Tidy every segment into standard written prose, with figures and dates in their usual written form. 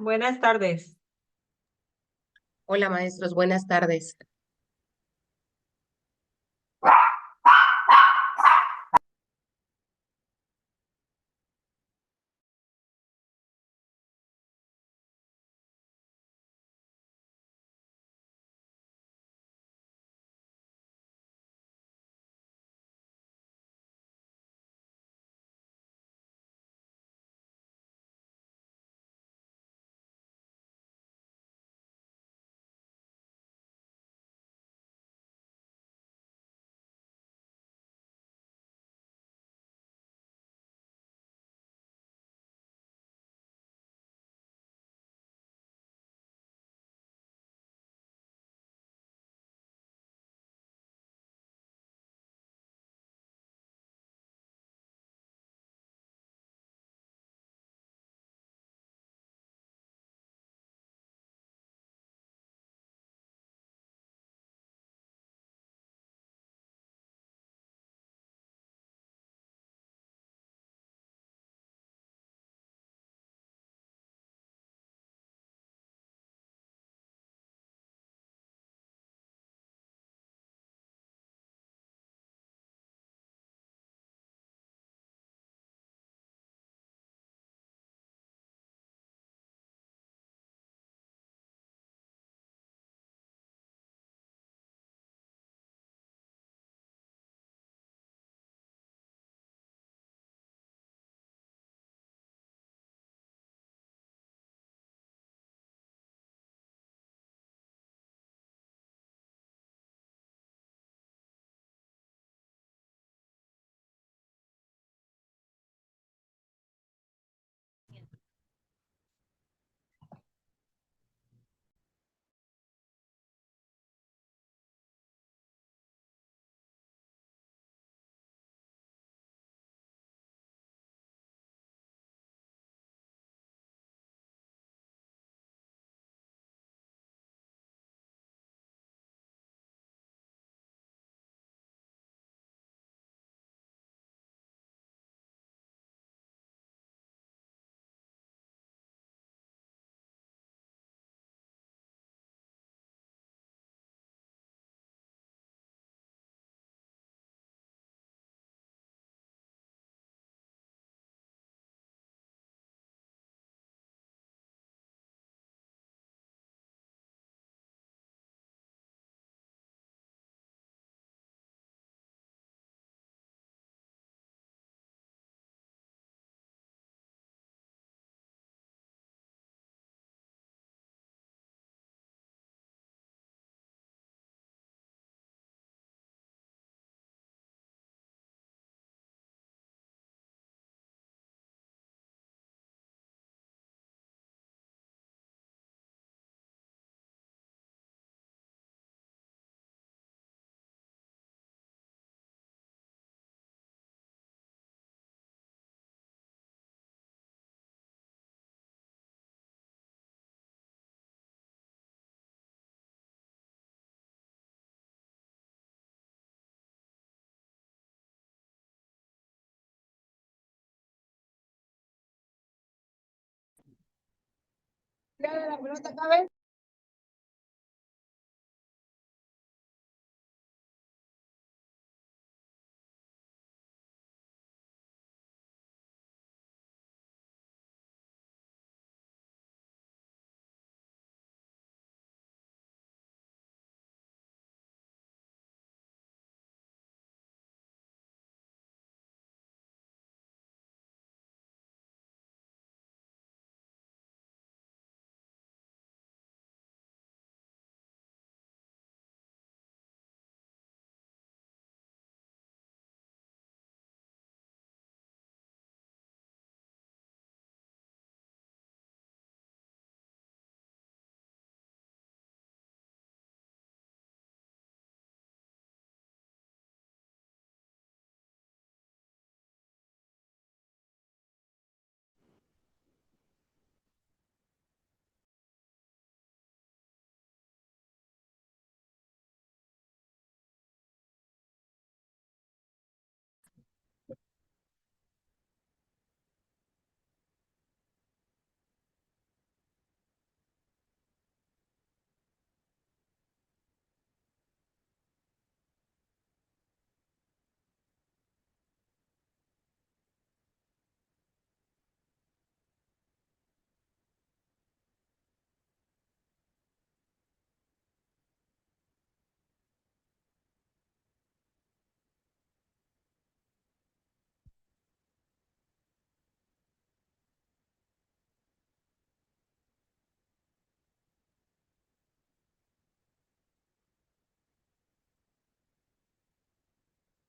Buenas tardes. Hola maestros, buenas tardes. La pelota, ¿sabes?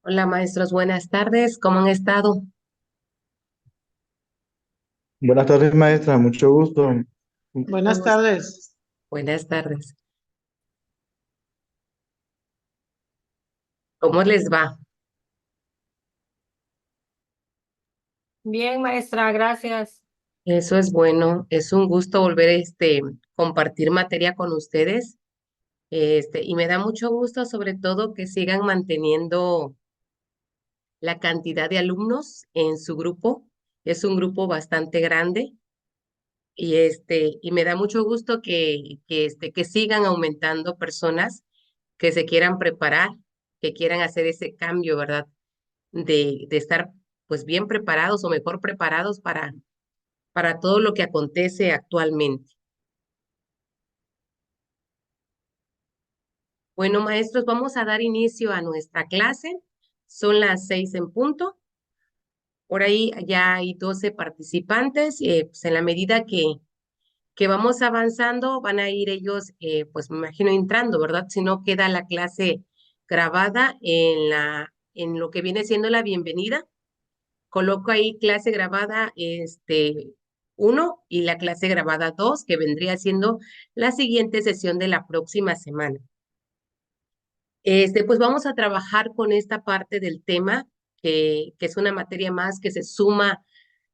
Hola maestros, buenas tardes. ¿Cómo han estado? Buenas tardes, maestra. Mucho gusto. Buenas tardes. Buenas tardes. ¿Cómo les va? Bien, maestra, gracias. Eso es bueno. Es un gusto volver compartir materia con ustedes. Y me da mucho gusto, sobre todo, que sigan manteniendo la cantidad de alumnos en su grupo. Es un grupo bastante grande y me da mucho gusto que sigan aumentando personas que se quieran preparar, que quieran hacer ese cambio, ¿verdad? De estar pues bien preparados o mejor preparados para todo lo que acontece actualmente. Bueno, maestros, vamos a dar inicio a nuestra clase. Son las 6 en punto. Por ahí ya hay 12 participantes. Pues en la medida que vamos avanzando, van a ir ellos, pues me imagino entrando, ¿verdad? Si no, queda la clase grabada en lo que viene siendo la bienvenida. Coloco ahí clase grabada 1 y la clase grabada 2, que vendría siendo la siguiente sesión de la próxima semana. Pues vamos a trabajar con esta parte del tema, que es una materia más que se suma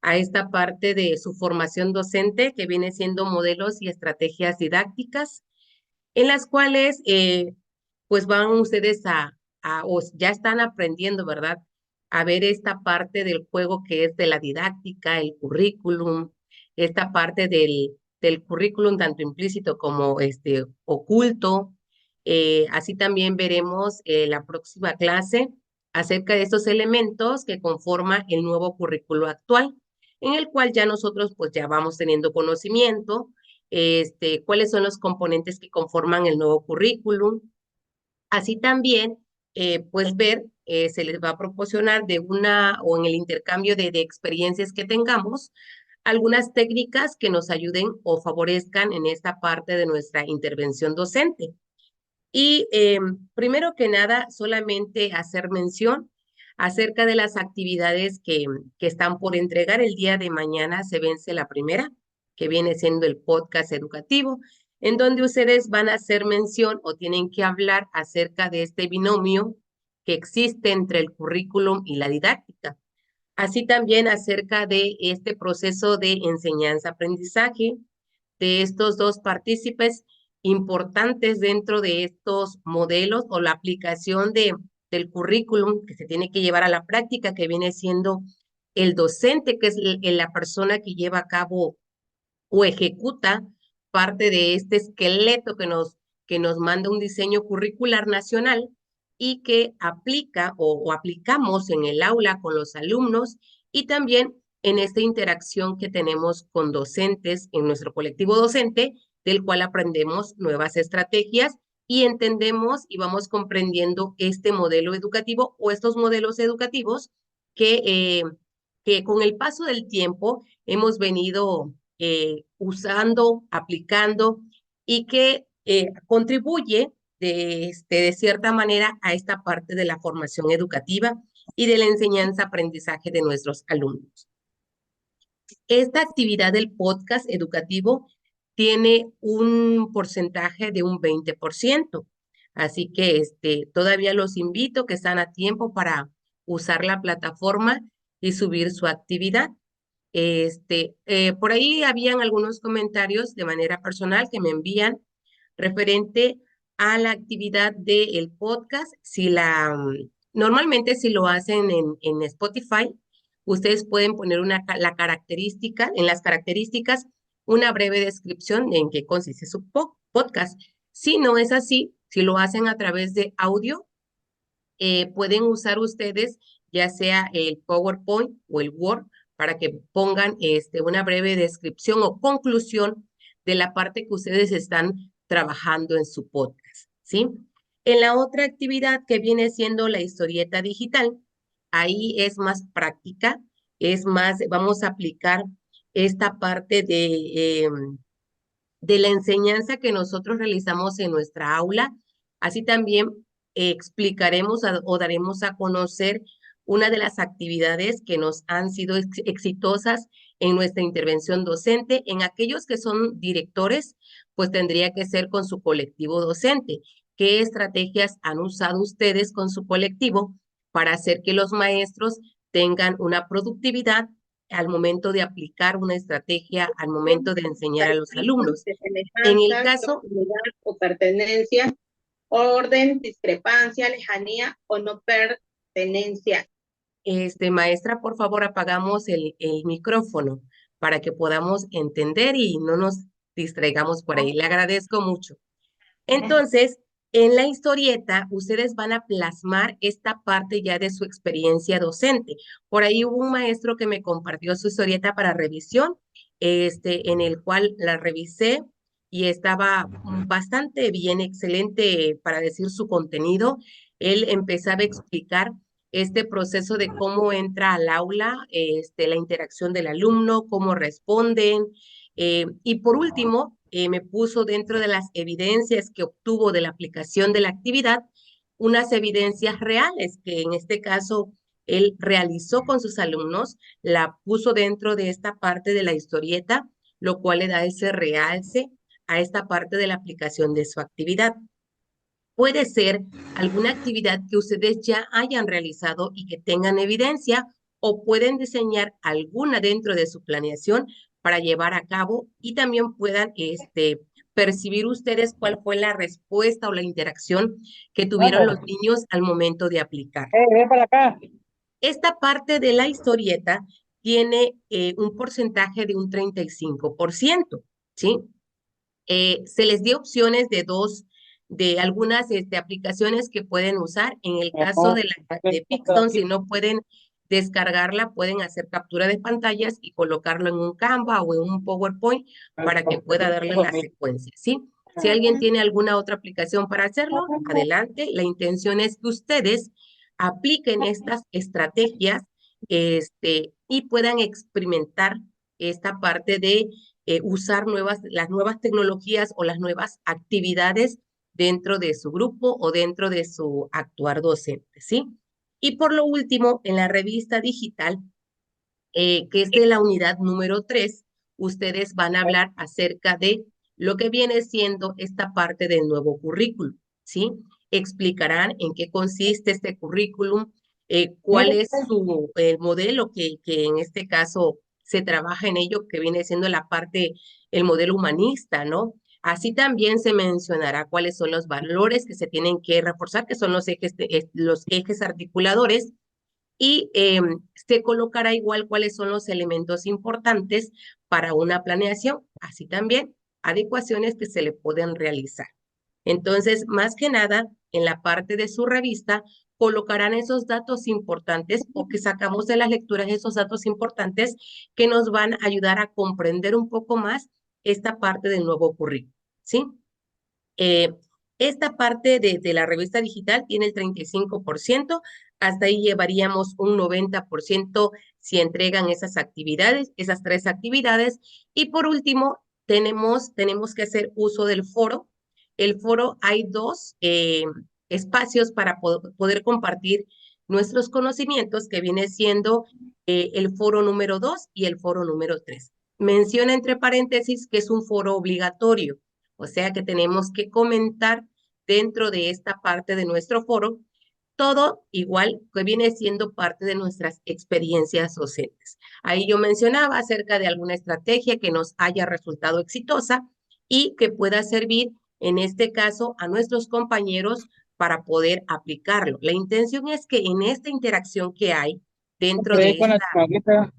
a esta parte de su formación docente, que viene siendo modelos y estrategias didácticas, en las cuales pues van ustedes o ya están aprendiendo, ¿verdad? A ver esta parte del juego que es de la didáctica, el currículum, esta parte del currículum tanto implícito como oculto. Así también veremos la próxima clase acerca de estos elementos que conforman el nuevo currículo actual, en el cual ya nosotros pues ya vamos teniendo conocimiento, cuáles son los componentes que conforman el nuevo currículum. Así también, pues ver, se les va a proporcionar de una o en el intercambio de experiencias que tengamos, algunas técnicas que nos ayuden o favorezcan en esta parte de nuestra intervención docente. Y primero que nada, solamente hacer mención acerca de las actividades que están por entregar. El día de mañana se vence la primera, que viene siendo el podcast educativo, en donde ustedes van a hacer mención o tienen que hablar acerca de este binomio que existe entre el currículum y la didáctica. Así también acerca de este proceso de enseñanza-aprendizaje de estos dos partícipes importantes dentro de estos modelos o la aplicación del currículum que se tiene que llevar a la práctica, que viene siendo el docente, que es la persona que lleva a cabo o ejecuta parte de este esqueleto que nos manda un diseño curricular nacional y que aplica o aplicamos en el aula con los alumnos y también en esta interacción que tenemos con docentes en nuestro colectivo docente, del cual aprendemos nuevas estrategias y entendemos y vamos comprendiendo este modelo educativo o estos modelos educativos que, eh, que con el paso del tiempo hemos venido usando, aplicando y que contribuye de cierta manera a esta parte de la formación educativa y de la enseñanza-aprendizaje de nuestros alumnos. Esta actividad del podcast educativo tiene un porcentaje de un 20%, así que todavía los invito que están a tiempo para usar la plataforma y subir su actividad. Por ahí habían algunos comentarios de manera personal que me envían referente a la actividad del podcast. Normalmente si lo hacen en Spotify, ustedes pueden poner la característica, en las características, una breve descripción de en qué consiste su podcast. Si no es así, si lo hacen a través de audio, pueden usar ustedes ya sea el PowerPoint o el Word para que pongan una breve descripción o conclusión de la parte que ustedes están trabajando en su podcast, ¿sí? En la otra actividad que viene siendo la historieta digital, ahí es más práctica, es más, vamos a aplicar esta parte de la enseñanza que nosotros realizamos en nuestra aula, así también explicaremos o daremos a conocer una de las actividades que nos han sido exitosas en nuestra intervención docente. En aquellos que son directores, pues tendría que ser con su colectivo docente. ¿Qué estrategias han usado ustedes con su colectivo para hacer que los maestros tengan una productividad al momento de aplicar una estrategia, al momento de enseñar a los alumnos? En el caso o pertenencia, orden, discrepancia, lejanía o no pertenencia. Maestra, por favor, apagamos el micrófono para que podamos entender y no nos distraigamos por ahí. Le agradezco mucho. Entonces, en la historieta, ustedes van a plasmar esta parte ya de su experiencia docente. Por ahí hubo un maestro que me compartió su historieta para revisión, en el cual la revisé y estaba bastante bien, excelente para decir su contenido. Él empezaba a explicar este proceso de cómo entra al aula, la interacción del alumno, cómo responden, y por último, me puso dentro de las evidencias que obtuvo de la aplicación de la actividad, unas evidencias reales que en este caso él realizó con sus alumnos, la puso dentro de esta parte de la historieta, lo cual le da ese realce a esta parte de la aplicación de su actividad. Puede ser alguna actividad que ustedes ya hayan realizado y que tengan evidencia, o pueden diseñar alguna dentro de su planeación para llevar a cabo y también puedan percibir ustedes cuál fue la respuesta o la interacción que tuvieron los niños al momento de aplicar. Ven para acá. Esta parte de la historieta tiene un porcentaje de un 35%, ¿sí? Se les dio opciones de algunas aplicaciones que pueden usar. En el caso de Pixton, si no pueden descargarla, pueden hacer captura de pantallas y colocarlo en un Canva o en un PowerPoint para que pueda darle la secuencia, ¿sí? Si alguien tiene alguna otra aplicación para hacerlo, adelante. La intención es que ustedes apliquen estas estrategias y puedan experimentar esta parte de usar las nuevas tecnologías o las nuevas actividades dentro de su grupo o dentro de su actuar docente, ¿sí? Y por lo último, en la revista digital, que es de la unidad número 3, ustedes van a hablar acerca de lo que viene siendo esta parte del nuevo currículum, ¿sí? Explicarán en qué consiste este currículum, cuál es el modelo que en este caso se trabaja en ello, que viene siendo la parte, el modelo humanista, ¿no? Así también se mencionará cuáles son los valores que se tienen que reforzar, que son los ejes articuladores, y se colocará igual cuáles son los elementos importantes para una planeación, así también adecuaciones que se le pueden realizar. Entonces, más que nada, en la parte de su revista, colocarán esos datos importantes o que sacamos de las lecturas esos datos importantes que nos van a ayudar a comprender un poco más esta parte del nuevo currículo, ¿sí? Esta parte de la revista digital tiene el 35%, hasta ahí llevaríamos un 90% si entregan esas actividades, esas 3 actividades. Y por último, tenemos que hacer uso del foro. El foro, hay 2 espacios para poder compartir nuestros conocimientos, que viene siendo el foro número 2 y el foro número 3. Menciona entre paréntesis que es un foro obligatorio, o sea que tenemos que comentar dentro de esta parte de nuestro foro todo igual que viene siendo parte de nuestras experiencias docentes. Ahí yo mencionaba acerca de alguna estrategia que nos haya resultado exitosa y que pueda servir, en este caso, a nuestros compañeros para poder aplicarlo. La intención es que en esta interacción que hay dentro de esta...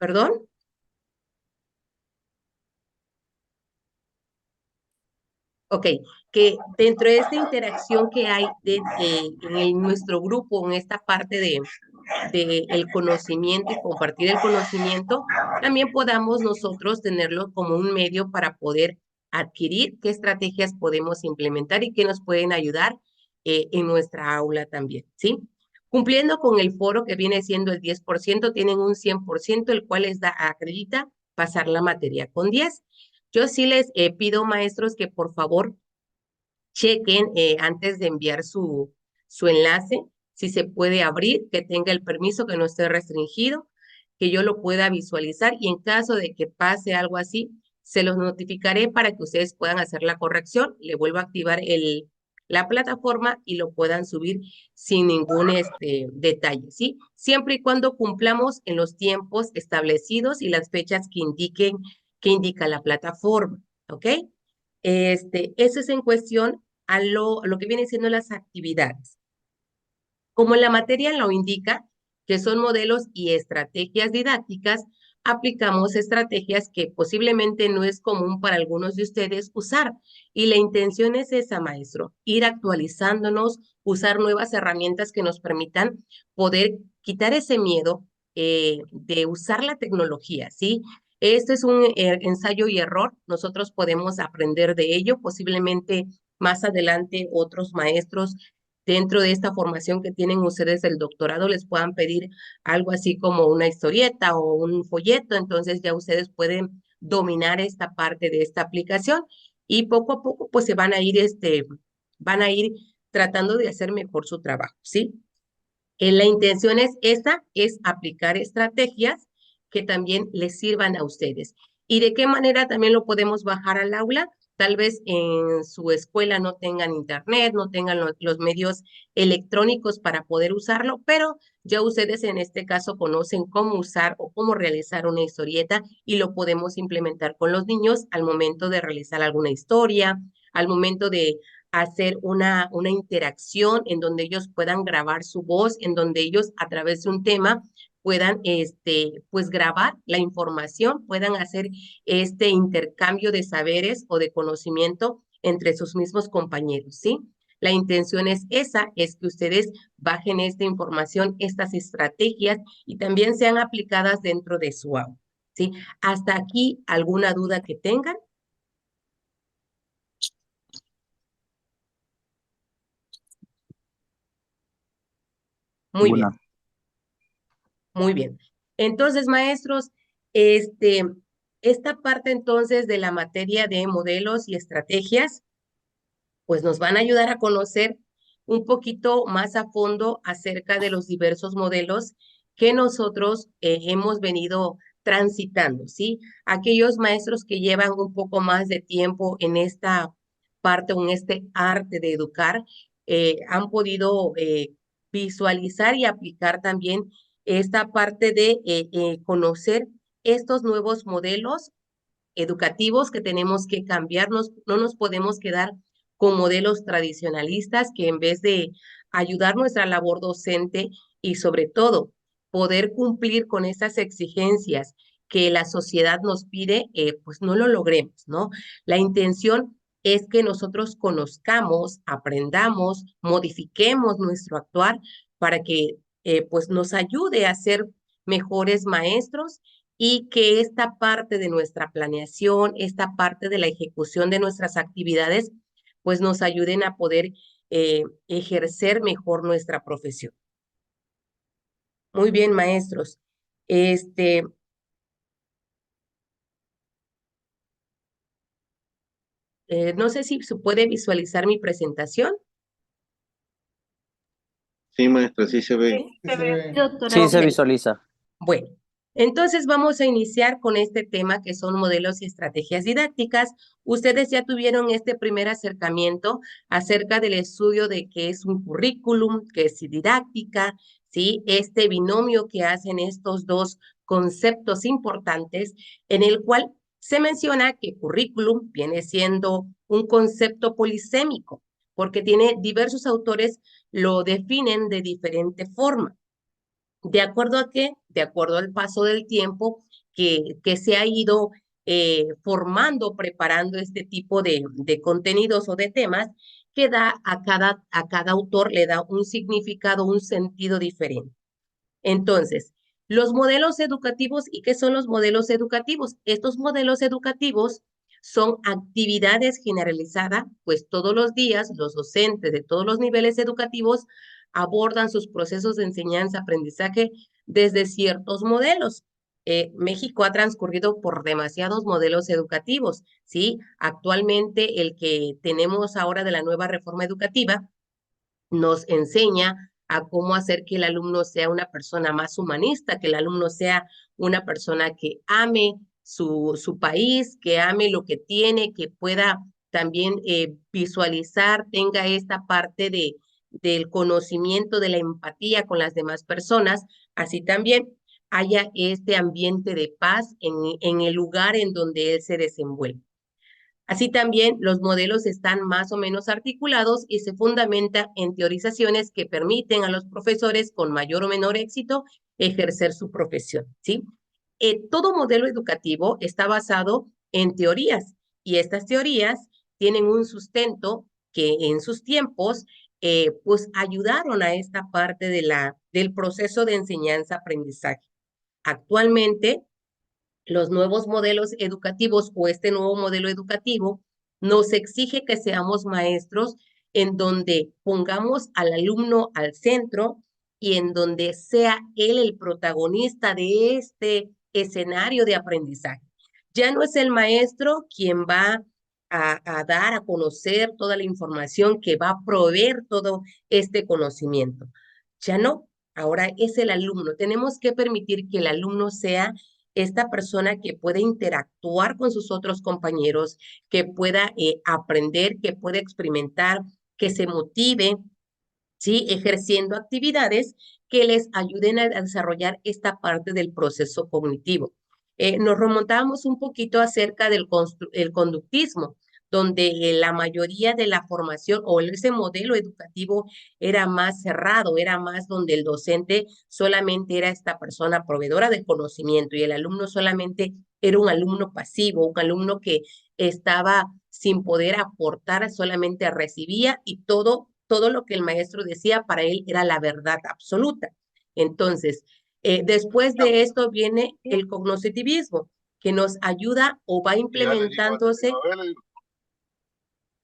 ¿Perdón? Ok, que dentro de esta interacción que hay en nuestro grupo, en esta parte de el conocimiento y compartir el conocimiento, también podamos nosotros tenerlo como un medio para poder adquirir qué estrategias podemos implementar y qué nos pueden ayudar en nuestra aula también, ¿sí? Cumpliendo con el foro que viene siendo el 10%, tienen un 100%, el cual les acredita pasar la materia con 10. Yo sí les pido, maestros, que por favor chequen antes de enviar su enlace, si se puede abrir, que tenga el permiso, que no esté restringido, que yo lo pueda visualizar y en caso de que pase algo así, se los notificaré para que ustedes puedan hacer la corrección. Le vuelvo a activar la plataforma y lo puedan subir sin ningún detalle, ¿sí? Siempre y cuando cumplamos en los tiempos establecidos y las fechas que indica la plataforma, ¿ok? Eso es en cuestión a lo que viene siendo las actividades. Como la materia lo indica, que son modelos y estrategias didácticas, aplicamos estrategias que posiblemente no es común para algunos de ustedes usar. Y la intención es esa, maestro, ir actualizándonos, usar nuevas herramientas que nos permitan poder quitar ese miedo de usar la tecnología, ¿sí? Este es un ensayo y error. Nosotros podemos aprender de ello. Posiblemente más adelante otros maestros dentro de esta formación que tienen ustedes del doctorado les puedan pedir algo así como una historieta o un folleto, entonces ya ustedes pueden dominar esta parte de esta aplicación y poco a poco pues se van a ir tratando de hacer mejor su trabajo, ¿sí? La intención es esta, es aplicar estrategias que también les sirvan a ustedes. ¿Y de qué manera también lo podemos bajar al aula? Tal vez en su escuela no tengan internet, no tengan los medios electrónicos para poder usarlo, pero ya ustedes en este caso conocen cómo usar o cómo realizar una historieta y lo podemos implementar con los niños al momento de realizar alguna historia, al momento de hacer una interacción en donde ellos puedan grabar su voz, en donde ellos a través de un tema puedan pues grabar la información, puedan hacer este intercambio de saberes o de conocimiento entre sus mismos compañeros, ¿sí? La intención es esa, es que ustedes bajen esta información, estas estrategias y también sean aplicadas dentro de su aula, ¿sí? Hasta aquí, ¿alguna duda que tengan? Muy bien. Ninguna. Muy bien. Entonces, maestros, esta parte entonces de la materia de modelos y estrategias, pues nos van a ayudar a conocer un poquito más a fondo acerca de los diversos modelos que nosotros hemos venido transitando, ¿sí? Aquellos maestros que llevan un poco más de tiempo en esta parte o en este arte de educar, han podido visualizar y aplicar también esta parte de conocer estos nuevos modelos educativos que tenemos que cambiarnos, no nos podemos quedar con modelos tradicionalistas que en vez de ayudar nuestra labor docente y sobre todo poder cumplir con esas exigencias que la sociedad nos pide, pues no lo logremos, ¿no? La intención es que nosotros conozcamos, aprendamos, modifiquemos nuestro actuar para que pues nos ayude a ser mejores maestros y que esta parte de nuestra planeación, esta parte de la ejecución de nuestras actividades, pues nos ayuden a poder ejercer mejor nuestra profesión. Muy bien, maestros. No sé si se puede visualizar mi presentación. Sí, maestra, sí se ve. Sí, se ve. Doctora, Sí, se Ok. visualiza. Bueno, entonces vamos a iniciar con este tema que son modelos y estrategias didácticas. Ustedes ya tuvieron este primer acercamiento acerca del estudio de qué es un currículum, qué es didáctica, ¿sí? Este binomio que hacen estos dos conceptos importantes en el cual se menciona que currículum viene siendo un concepto polisémico porque tiene diversos autores lo definen de diferente forma. ¿De acuerdo a qué? De acuerdo al paso del tiempo que se ha ido formando, preparando este tipo de contenidos o de temas que da a cada autor le da un significado, un sentido diferente. Entonces, los modelos educativos, ¿y qué son los modelos educativos? Estos modelos educativos son actividades generalizadas, pues todos los días los docentes de todos los niveles educativos abordan sus procesos de enseñanza-aprendizaje desde ciertos modelos. México ha transcurrido por demasiados modelos educativos, ¿sí? Actualmente el que tenemos ahora de la nueva reforma educativa nos enseña a cómo hacer que el alumno sea una persona más humanista, que el alumno sea una persona que ame su país, que ame lo que tiene, que pueda también visualizar, tenga esta parte del conocimiento, de la empatía con las demás personas, así también haya este ambiente de paz en el lugar en donde él se desenvuelve. Así también los modelos están más o menos articulados y se fundamenta en teorizaciones que permiten a los profesores con mayor o menor éxito ejercer su profesión, ¿sí? Todo modelo educativo está basado en teorías y estas teorías tienen un sustento que en sus tiempos pues ayudaron a esta parte del proceso de enseñanza-aprendizaje. Actualmente, los nuevos modelos educativos o este nuevo modelo educativo nos exige que seamos maestros en donde pongamos al alumno al centro y en donde sea él el protagonista de este escenario de aprendizaje. Ya no es el maestro quien va a dar a conocer toda la información, que va a proveer todo este conocimiento. Ya no, ahora es el alumno. Tenemos que permitir que el alumno sea esta persona que puede interactuar con sus otros compañeros, que pueda aprender, que pueda experimentar, que se motive, ¿sí? Ejerciendo actividades que les ayuden a desarrollar esta parte del proceso cognitivo. Nos remontábamos un poquito acerca del el conductismo, donde la mayoría de la formación o ese modelo educativo era más cerrado, era más donde el docente solamente era esta persona proveedora del conocimiento y el alumno solamente era un alumno pasivo, un alumno que estaba sin poder aportar, solamente recibía y todo lo que el maestro decía para él era la verdad absoluta. Entonces, después de esto viene el cognoscitivismo, que nos ayuda o va implementándose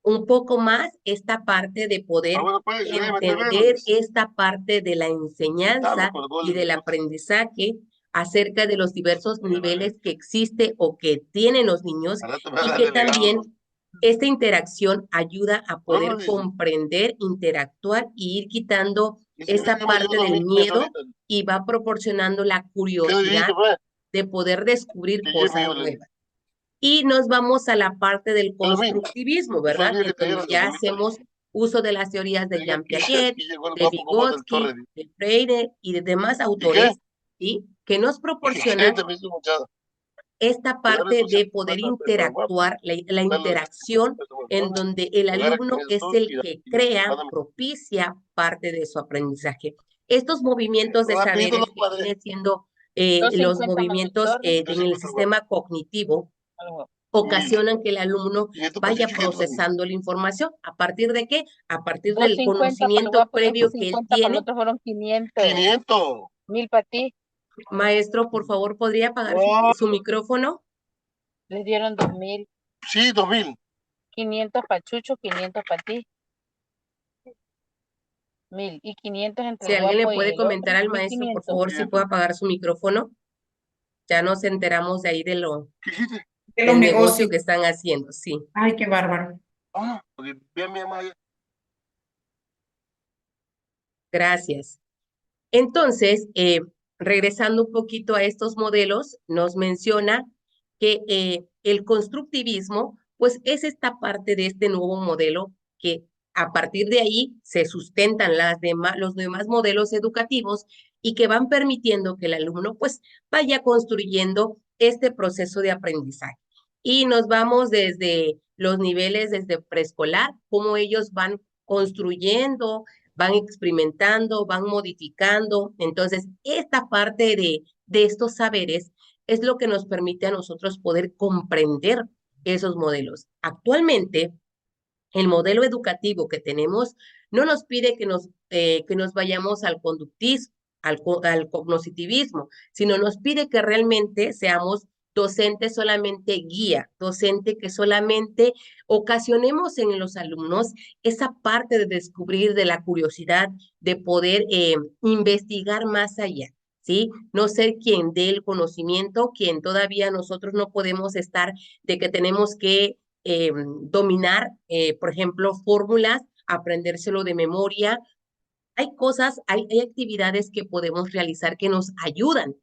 un poco más esta parte de poder entender esta parte de la enseñanza y del aprendizaje acerca de los diversos niveles que existe o que tienen los niños y que también esta interacción ayuda a poder comprender, interactuar y ir quitando esa parte del miedo y va proporcionando la curiosidad de poder descubrir cosas nuevas. Y nos vamos a la parte del constructivismo, ¿verdad? Entonces ya hacemos uso de las teorías de Jean Piaget, de Vygotsky, de Freire y de demás autores, ¿sí? Que nos proporcionan esta parte de poder interactuar, la interacción en donde el alumno es el que crea, propicia parte de su aprendizaje. Estos movimientos de saberes que vienen siendo los movimientos en el sistema cognitivo ocasionan que el alumno vaya procesando la información. ¿A partir de qué? A partir del 250, conocimiento previo que él para el tiene. otro fueron 500. 1000 para ti. Maestro, por favor, ¿podría apagar su micrófono? Les dieron 2000. Sí, 2000. 500 para Chucho, 500 para ti. 1000 y 500 entre Si el alguien le guapo y puede el comentar otro, al maestro, por 1500. favor, si puede apagar su micrófono. Ya nos enteramos de ahí de lo ¿Qué hiciste? De del los negocio negocios. que están haciendo, sí. Ay, qué bárbaro. Bien, Maya. Gracias. Entonces, regresando un poquito a estos modelos, nos menciona que el constructivismo, pues es esta parte de este nuevo modelo que a partir de ahí se sustentan los demás modelos educativos y que van permitiendo que el alumno pues vaya construyendo este proceso de aprendizaje. Y nos vamos desde los niveles, desde preescolar, cómo ellos van construyendo, van experimentando, van modificando. Entonces, esta parte de estos saberes es lo que nos permite a nosotros poder comprender esos modelos. Actualmente, el modelo educativo que tenemos no nos pide que nos vayamos al conductismo, al cognitivismo, sino nos pide que realmente seamos docentes solamente guía, docente que solamente ocasionemos en los alumnos esa parte de descubrir, de la curiosidad, de poder investigar más allá, ¿sí? No ser quien dé el conocimiento, quien todavía nosotros no podemos estar de que tenemos que dominar, por ejemplo, fórmulas, aprendérselo de memoria. Hay cosas, hay actividades que podemos realizar que nos ayudan,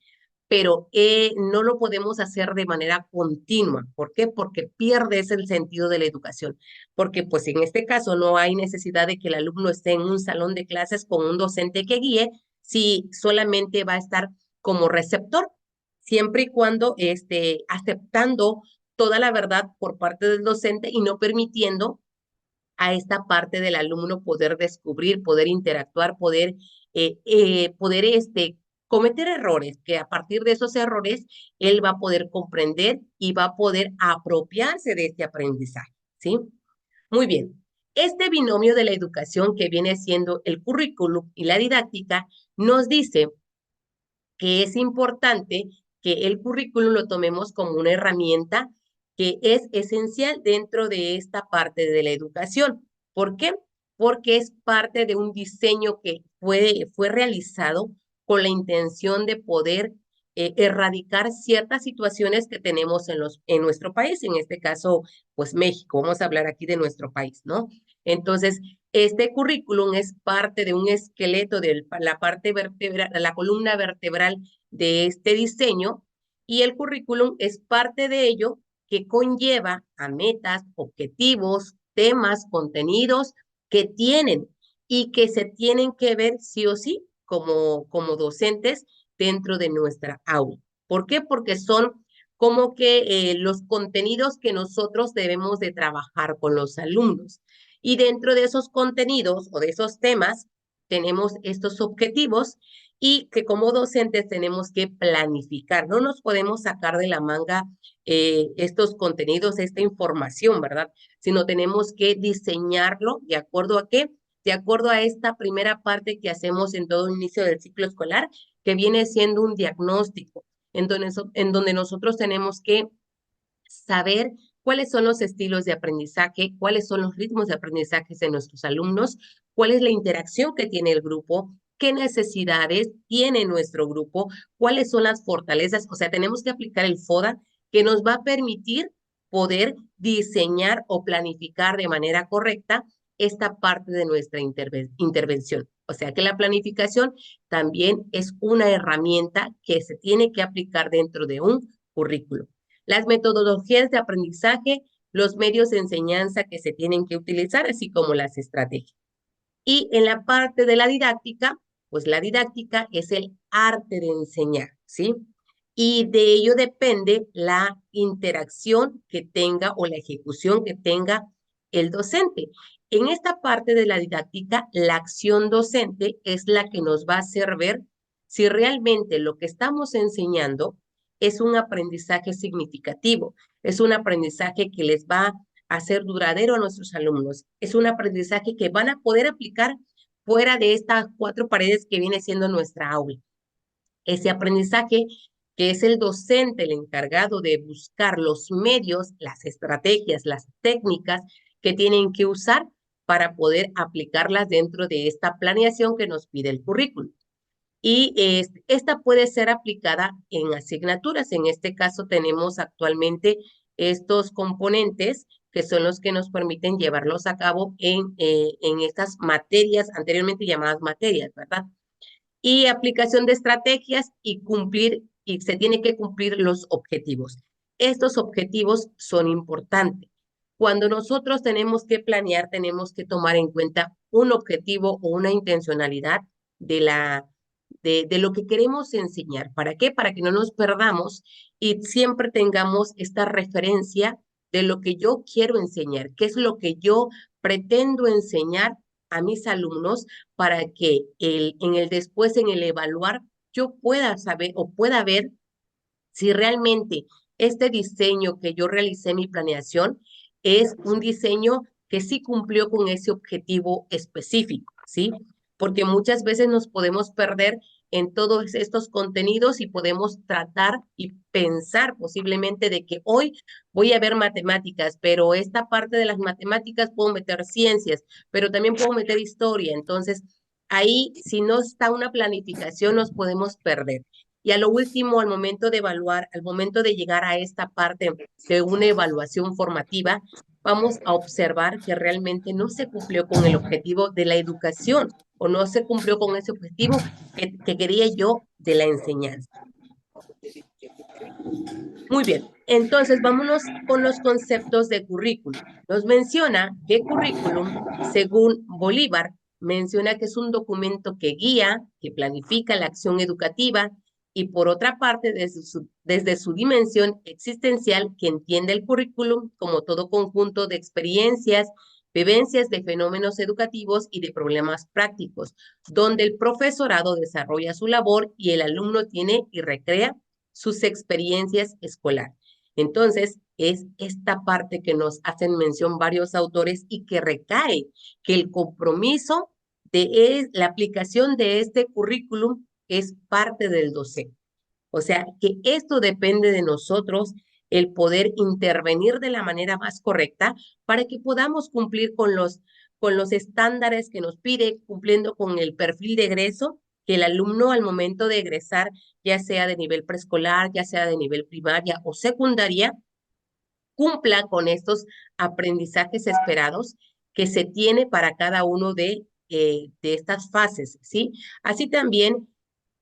pero no lo podemos hacer de manera continua. ¿Por qué? Porque pierdes el sentido de la educación. Porque pues en este caso no hay necesidad de que el alumno esté en un salón de clases con un docente que guíe, si solamente va a estar como receptor, siempre y cuando esté aceptando toda la verdad por parte del docente y no permitiendo a esta parte del alumno poder descubrir, poder interactuar, poder cometer errores, que a partir de esos errores él va a poder comprender y va a poder apropiarse de este aprendizaje, ¿sí? Muy bien. Este binomio de la educación que viene siendo el currículum y la didáctica nos dice que es importante que el currículum lo tomemos como una herramienta que es esencial dentro de esta parte de la educación. ¿Por qué? Porque es parte de un diseño que fue realizado con la intención de poder erradicar ciertas situaciones que tenemos en nuestro país, en este caso, pues México, vamos a hablar aquí de nuestro país, ¿no? Entonces, este currículum es parte de un esqueleto de la parte vertebral, la columna vertebral de este diseño, y el currículum es parte de ello que conlleva a metas, objetivos, temas, contenidos que tienen y que se tienen que ver sí o sí como docentes dentro de nuestra aula. ¿Por qué? Porque son como que los contenidos que nosotros debemos de trabajar con los alumnos. Y dentro de esos contenidos o de esos temas tenemos estos objetivos y que como docentes tenemos que planificar. No nos podemos sacar de la manga estos contenidos, esta información, ¿verdad? Sino tenemos que diseñarlo de acuerdo a qué, de acuerdo a esta primera parte que hacemos en todo inicio del ciclo escolar, que viene siendo un diagnóstico, en donde nosotros tenemos que saber cuáles son los estilos de aprendizaje, cuáles son los ritmos de aprendizaje de nuestros alumnos, cuál es la interacción que tiene el grupo, qué necesidades tiene nuestro grupo, cuáles son las fortalezas. O sea, tenemos que aplicar el FODA que nos va a permitir poder diseñar o planificar de manera correcta esta parte de nuestra intervención. O sea que la planificación también es una herramienta que se tiene que aplicar dentro de un currículo. Las metodologías de aprendizaje, los medios de enseñanza que se tienen que utilizar, así como las estrategias. Y en la parte de la didáctica, pues la didáctica es el arte de enseñar, ¿sí? Y de ello depende la interacción que tenga o la ejecución que tenga el docente. En esta parte de la didáctica, la acción docente es la que nos va a hacer ver si realmente lo que estamos enseñando es un aprendizaje significativo, es un aprendizaje que les va a ser duradero a nuestros alumnos, es un aprendizaje que van a poder aplicar fuera de estas 4 paredes que viene siendo nuestra aula. Ese aprendizaje que es el docente el encargado de buscar los medios, las estrategias, las técnicas que tienen que usar para poder aplicarlas dentro de esta planeación que nos pide el currículum. Y esta puede ser aplicada en asignaturas. En este caso tenemos actualmente estos componentes que son los que nos permiten llevarlos a cabo en estas materias, anteriormente llamadas materias, ¿verdad? Y aplicación de estrategias y se tiene que cumplir los objetivos. Estos objetivos son importantes. Cuando nosotros tenemos que planear, tenemos que tomar en cuenta un objetivo o una intencionalidad de lo que queremos enseñar. ¿Para qué? Para que no nos perdamos y siempre tengamos esta referencia de lo que yo quiero enseñar, qué es lo que yo pretendo enseñar a mis alumnos para que en el evaluar, yo pueda saber o pueda ver si realmente este diseño que yo realicé en mi planeación es un diseño que sí cumplió con ese objetivo específico, ¿sí? Porque muchas veces nos podemos perder en todos estos contenidos y podemos tratar y pensar posiblemente de que hoy voy a ver matemáticas, pero esta parte de las matemáticas puedo meter ciencias, pero también puedo meter historia. Entonces, Ahí, si no está una planificación, nos podemos perder. Y a lo último, al momento de evaluar, al momento de llegar a esta parte de una evaluación formativa, vamos a observar que realmente no se cumplió con el objetivo de la educación o no se cumplió con ese objetivo que quería yo de la enseñanza. Muy bien, entonces vámonos con los conceptos de currículum. Nos menciona que currículum, según Bolívar, menciona que es un documento que guía, que planifica la acción educativa y por otra parte, desde su dimensión existencial, que entiende el currículum como todo conjunto de experiencias, vivencias de fenómenos educativos y de problemas prácticos, donde el profesorado desarrolla su labor y el alumno tiene y recrea sus experiencias escolares. Entonces, es esta parte que nos hacen mención varios autores y que recae que el compromiso de la aplicación de este currículum es parte del docente. O sea, que esto depende de nosotros, el poder intervenir de la manera más correcta para que podamos cumplir con los estándares que nos pide, cumpliendo con el perfil de egreso, que el alumno al momento de egresar, ya sea de nivel preescolar, ya sea de nivel primaria o secundaria, cumpla con estos aprendizajes esperados que se tiene para cada uno de estas fases, ¿sí? Así también,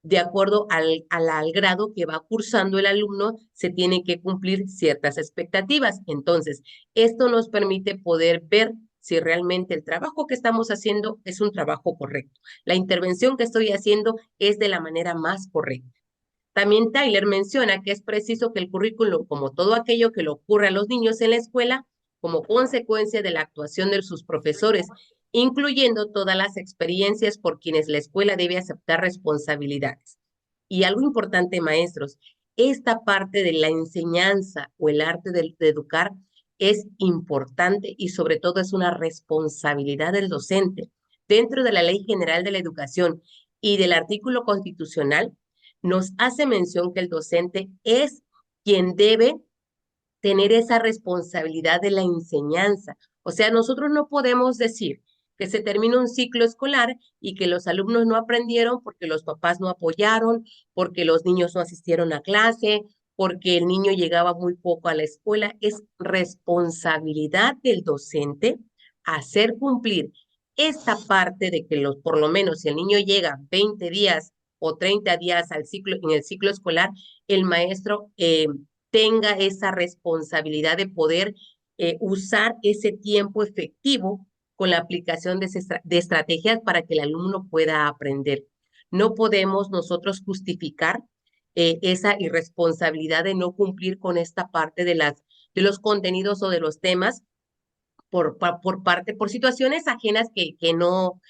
de acuerdo al grado que va cursando el alumno, se tienen que cumplir ciertas expectativas. Entonces, esto nos permite poder ver si realmente el trabajo que estamos haciendo es un trabajo correcto. La intervención que estoy haciendo es de la manera más correcta. También Tyler menciona que es preciso que el currículum, como todo aquello que le ocurre a los niños en la escuela, como consecuencia de la actuación de sus profesores, incluyendo todas las experiencias por quienes la escuela debe aceptar responsabilidades. Y algo importante, maestros, esta parte de la enseñanza o el arte de educar es importante y sobre todo es una responsabilidad del docente. Dentro de la Ley General de la Educación y del artículo constitucional, nos hace mención que el docente es quien debe tener esa responsabilidad de la enseñanza. O sea, nosotros no podemos decir que se termina un ciclo escolar y que los alumnos no aprendieron porque los papás no apoyaron, porque los niños no asistieron a clase, porque el niño llegaba muy poco a la escuela. Es responsabilidad del docente hacer cumplir esta parte de que por lo menos si el niño llega 20 días o 30 días en el ciclo escolar, el maestro tenga esa responsabilidad de poder usar ese tiempo efectivo con la aplicación de estrategias para que el alumno pueda aprender. No podemos nosotros justificar esa irresponsabilidad de no cumplir con esta parte de los contenidos o de los temas por situaciones ajenas que no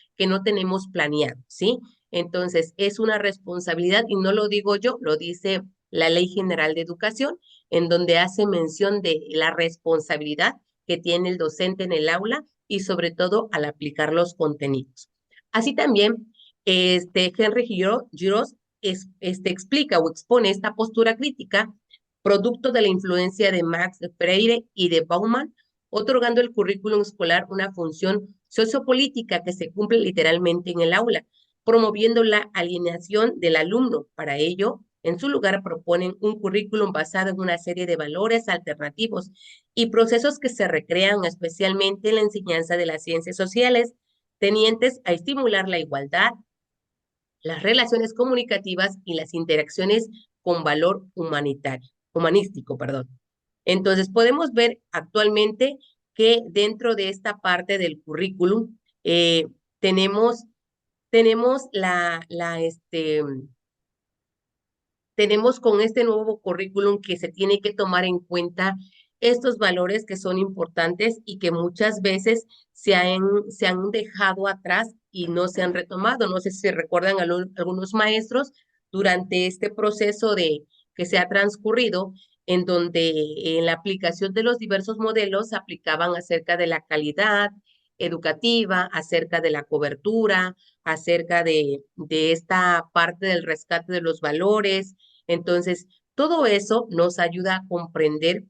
tenemos planeado, ¿sí? Entonces, es una responsabilidad y no lo digo yo, lo dice la Ley General de Educación, en donde hace mención de la responsabilidad que tiene el docente en el aula y sobre todo al aplicar los contenidos. Así también, Henry Giros explica o expone esta postura crítica, producto de la influencia de Max Freire y de Bauman, otorgando el currículum escolar una función sociopolítica que se cumple literalmente en el aula, promoviendo la alienación del alumno. Para ello, en su lugar proponen un currículum basado en una serie de valores alternativos y procesos que se recrean especialmente en la enseñanza de las ciencias sociales, tenientes a estimular la igualdad, las relaciones comunicativas y las interacciones con valor humanístico. Entonces, podemos ver actualmente que dentro de esta parte del currículum tenemos con este nuevo currículum que se tiene que tomar en cuenta estos valores que son importantes y que muchas veces se han dejado atrás y no se han retomado. No sé si se recuerdan algunos maestros durante este proceso que se ha transcurrido, en donde en la aplicación de los diversos modelos se aplicaban acerca de la calidad educativa, acerca de la cobertura, acerca de esta parte del rescate de los valores. Entonces, todo eso nos ayuda a comprender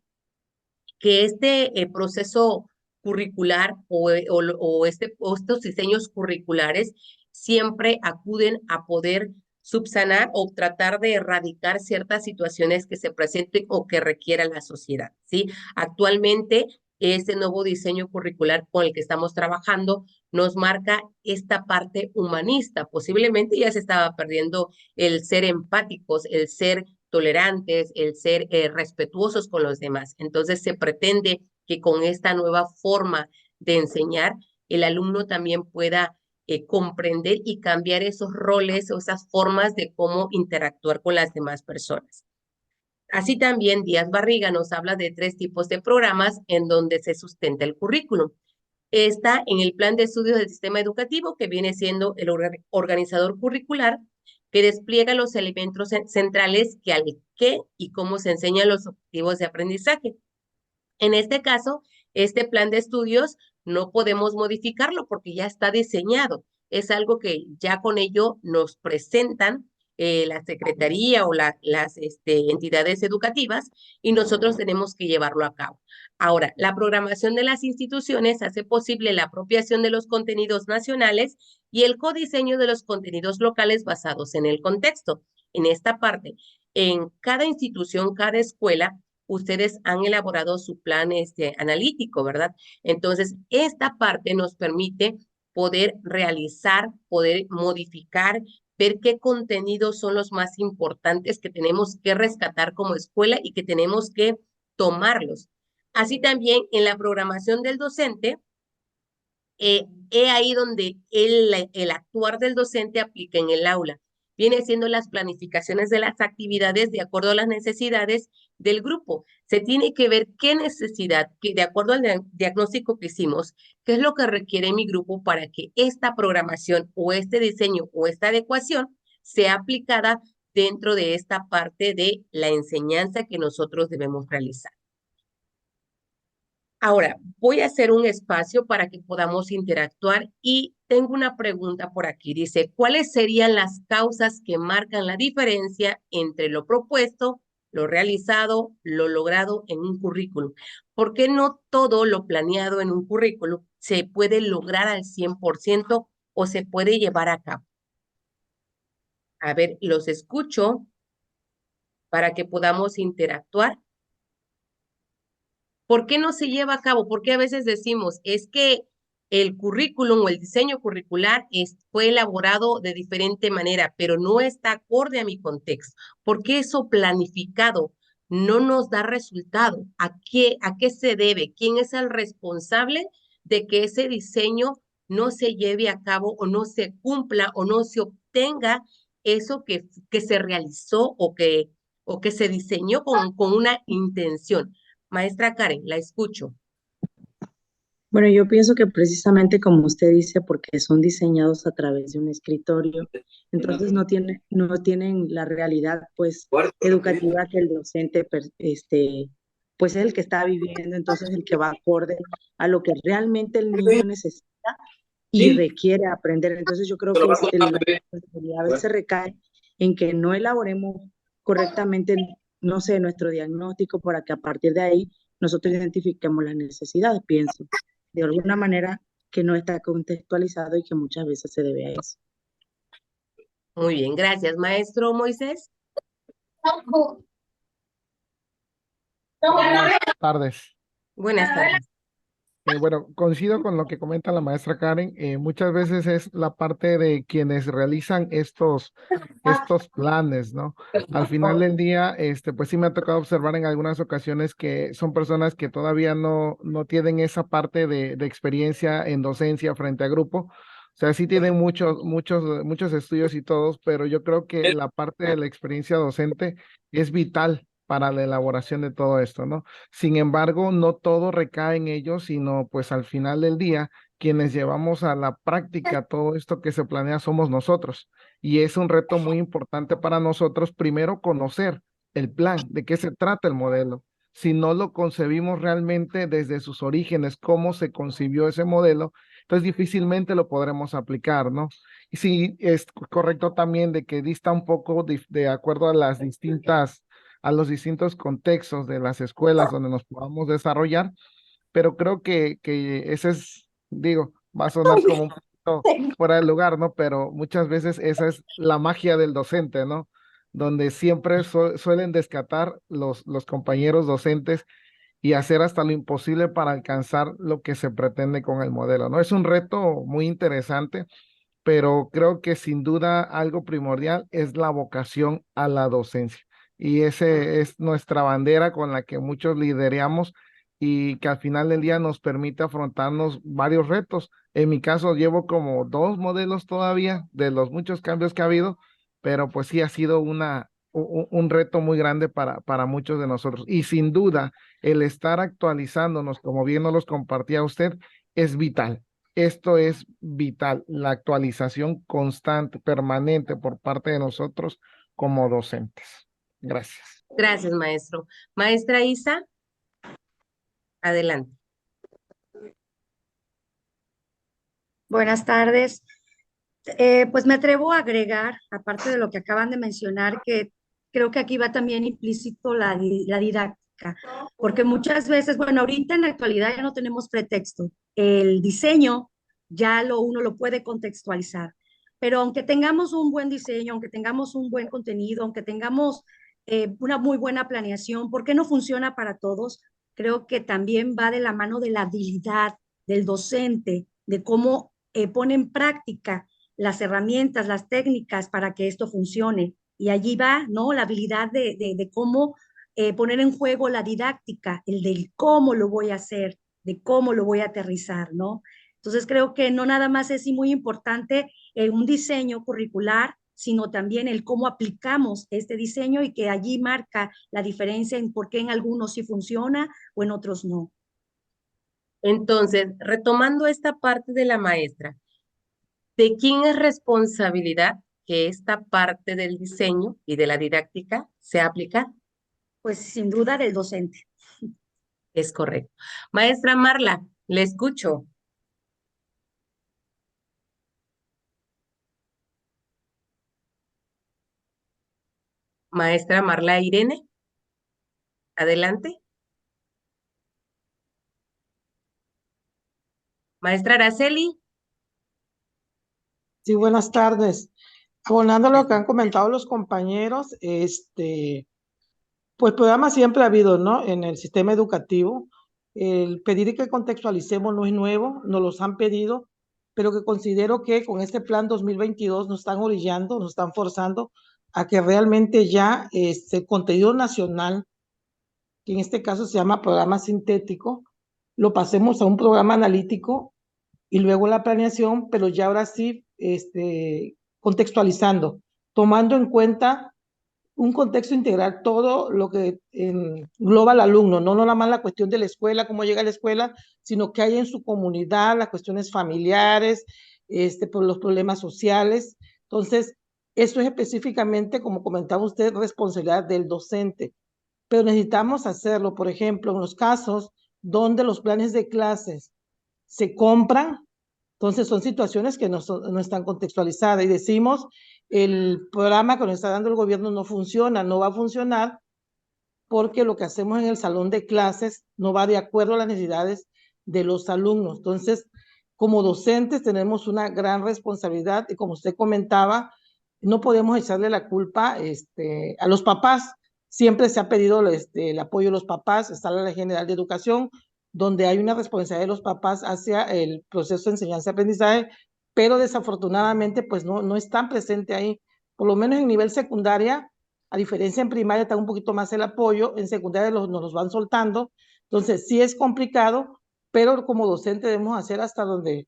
que este proceso curricular o estos diseños curriculares siempre acuden a poder subsanar o tratar de erradicar ciertas situaciones que se presenten o que requiera la sociedad, ¿sí? Actualmente, este nuevo diseño curricular con el que estamos trabajando nos marca esta parte humanista. Posiblemente ya se estaba perdiendo el ser empáticos, el ser tolerantes, el ser respetuosos con los demás. Entonces se pretende que con esta nueva forma de enseñar, el alumno también pueda comprender y cambiar esos roles o esas formas de cómo interactuar con las demás personas. Así también Díaz Barriga nos habla de 3 tipos de programas en donde se sustenta el currículum. Está en el plan de estudios del sistema educativo, que viene siendo el organizador curricular, que despliega los elementos centrales que al qué y cómo se enseñan los objetivos de aprendizaje. En este caso, este plan de estudios no podemos modificarlo porque ya está diseñado. Es algo que ya con ello nos presentan la Secretaría o las entidades educativas y nosotros tenemos que llevarlo a cabo. Ahora, la programación de las instituciones hace posible la apropiación de los contenidos nacionales y el codiseño de los contenidos locales basados en el contexto. En esta parte, en cada institución, cada escuela, ustedes han elaborado su plan analítico, ¿verdad? Entonces, esta parte nos permite poder realizar, poder modificar, ver qué contenidos son los más importantes que tenemos que rescatar como escuela y que tenemos que tomarlos. Así también en la programación del docente, ahí donde el actuar del docente aplica en el aula. Viene siendo las planificaciones de las actividades de acuerdo a las necesidades del grupo. Se tiene que ver qué necesidad, que de acuerdo al diagnóstico que hicimos, qué es lo que requiere mi grupo para que esta programación o este diseño o esta adecuación sea aplicada dentro de esta parte de la enseñanza que nosotros debemos realizar. Ahora, voy a hacer un espacio para que podamos interactuar y tengo una pregunta por aquí. Dice, ¿cuáles serían las causas que marcan la diferencia entre lo propuesto, lo realizado, lo logrado en un currículum? ¿Por qué no todo lo planeado en un currículum se puede lograr al 100% o se puede llevar a cabo? A ver, los escucho para que podamos interactuar. ¿Por qué no se lleva a cabo? Porque a veces decimos, es que el currículum o el diseño curricular fue elaborado de diferente manera, pero no está acorde a mi contexto. ¿Por qué eso planificado no nos da resultado? ¿A qué se debe? ¿Quién es el responsable de que ese diseño no se lleve a cabo o no se cumpla o no se obtenga eso que se realizó o que se diseñó con una intención? Maestra Karen, la escucho. Bueno, yo pienso que precisamente como usted dice, porque son diseñados a través de un escritorio, entonces no tienen la realidad pues educativa que el docente pues es el que está viviendo, entonces el que va acorde a lo que realmente el niño necesita y requiere aprender. Entonces yo creo que la responsabilidad a veces recae en que no elaboremos correctamente, no sé, nuestro diagnóstico para que a partir de ahí nosotros identifiquemos las necesidades, pienso, de alguna manera que no está contextualizado y que muchas veces se debe a eso. Muy bien, gracias. Maestro Moisés. Buenas tardes. Buenas tardes. Bueno, coincido con lo que comenta la maestra Karen. Muchas veces es la parte de quienes realizan estos planes, ¿no? Al final del día, pues sí me ha tocado observar en algunas ocasiones que son personas que todavía no tienen esa parte de experiencia en docencia frente a grupo. O sea, sí tienen muchos estudios y todos, pero yo creo que la parte de la experiencia docente es vital para la elaboración de todo esto, ¿no? Sin embargo, no todo recae en ellos, sino pues al final del día, quienes llevamos a la práctica todo esto que se planea somos nosotros. Y es un reto muy importante para nosotros, primero conocer el plan, de qué se trata el modelo. Si no lo concebimos realmente desde sus orígenes, cómo se concibió ese modelo, entonces difícilmente lo podremos aplicar, ¿no? Y sí, es correcto también de que dista un poco de acuerdo a los distintos contextos de las escuelas donde nos podamos desarrollar, pero creo que ese es, digo, va a sonar como un poquito poquito fuera del lugar, ¿no? Pero muchas veces esa es la magia del docente, ¿no? Donde siempre suelen descatar los compañeros docentes y hacer hasta lo imposible para alcanzar lo que se pretende con el modelo, ¿no? Es un reto muy interesante, pero creo que sin duda algo primordial es la vocación a la docencia. Y ese es nuestra bandera con la que muchos lideramos y que al final del día nos permite afrontarnos varios retos. En mi caso llevo como 2 modelos todavía de los muchos cambios que ha habido, pero pues sí ha sido un reto muy grande para muchos de nosotros. Y sin duda, el estar actualizándonos, como bien nos los compartía usted, es vital. Esto es vital, la actualización constante, permanente por parte de nosotros como docentes. Gracias. Gracias, maestro. Maestra Isa, adelante. Buenas tardes. Pues me atrevo a agregar, aparte de lo que acaban de mencionar, que creo que aquí va también implícito la didáctica, porque muchas veces, bueno, ahorita en la actualidad ya no tenemos pretexto. El diseño ya uno lo puede contextualizar, pero aunque tengamos un buen diseño, aunque tengamos un buen contenido, aunque tengamos una muy buena planeación, ¿por qué no funciona para todos? Creo que también va de la mano de la habilidad del docente, de cómo pone en práctica las herramientas, las técnicas para que esto funcione. Y allí va, ¿no? La habilidad de cómo poner en juego la didáctica, el del cómo lo voy a hacer, de cómo lo voy a aterrizar, ¿no? Entonces creo que no nada más es muy importante un diseño curricular, sino también el cómo aplicamos este diseño y que allí marca la diferencia en por qué en algunos sí funciona o en otros no. Entonces, retomando esta parte de la maestra, ¿de quién es responsabilidad que esta parte del diseño y de la didáctica se aplica? Pues sin duda del docente. Es correcto. Maestra Marla, le escucho. Maestra Marla Irene, adelante. Maestra Araceli. Sí, buenas tardes. Abonando lo que han comentado los compañeros, pues programa siempre ha habido, ¿no? En el sistema educativo. El pedir que contextualicemos no es nuevo, nos los han pedido, pero que considero que con este plan 2022 nos están orillando, nos están forzando a que realmente ya este contenido nacional, que en este caso se llama programa sintético, lo pasemos a un programa analítico y luego la planeación, pero ya ahora sí, contextualizando, tomando en cuenta un contexto integral, todo lo que engloba al alumno, no nada más la cuestión de la escuela, cómo llega a la escuela, sino que hay en su comunidad, las cuestiones familiares, por los problemas sociales. Entonces, eso es específicamente, como comentaba usted, responsabilidad del docente, pero necesitamos hacerlo, por ejemplo, en los casos donde los planes de clases se compran. Entonces son situaciones que no están contextualizadas y decimos, el programa que nos está dando el gobierno no funciona, no va a funcionar porque lo que hacemos en el salón de clases no va de acuerdo a las necesidades de los alumnos. Entonces, como docentes tenemos una gran responsabilidad y como usted comentaba, no podemos echarle la culpa a los papás. Siempre se ha pedido el apoyo de los papás, está la Ley General de Educación, donde hay una responsabilidad de los papás hacia el proceso de enseñanza-aprendizaje, pero desafortunadamente pues no están presentes ahí. Por lo menos en nivel secundaria, a diferencia en primaria está un poquito más el apoyo, en secundaria nos los van soltando, entonces sí es complicado, pero como docente debemos hacer hasta donde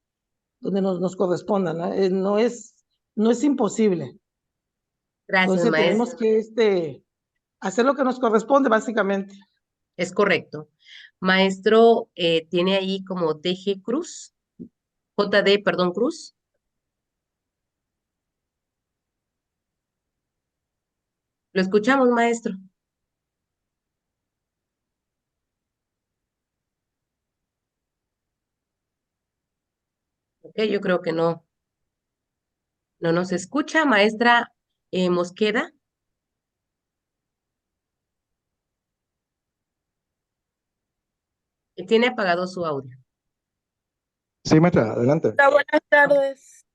nos corresponda, ¿no? No es imposible. Gracias, Entonces maestra. tenemos que hacer lo que nos corresponde, básicamente. Es correcto. Maestro, tiene ahí como DG Cruz, JD, perdón, Cruz. Lo escuchamos, maestro. Ok, yo creo que no nos escucha. Maestra Mosqueda, tiene apagado su audio. Sí, maestra, adelante. Buenas tardes.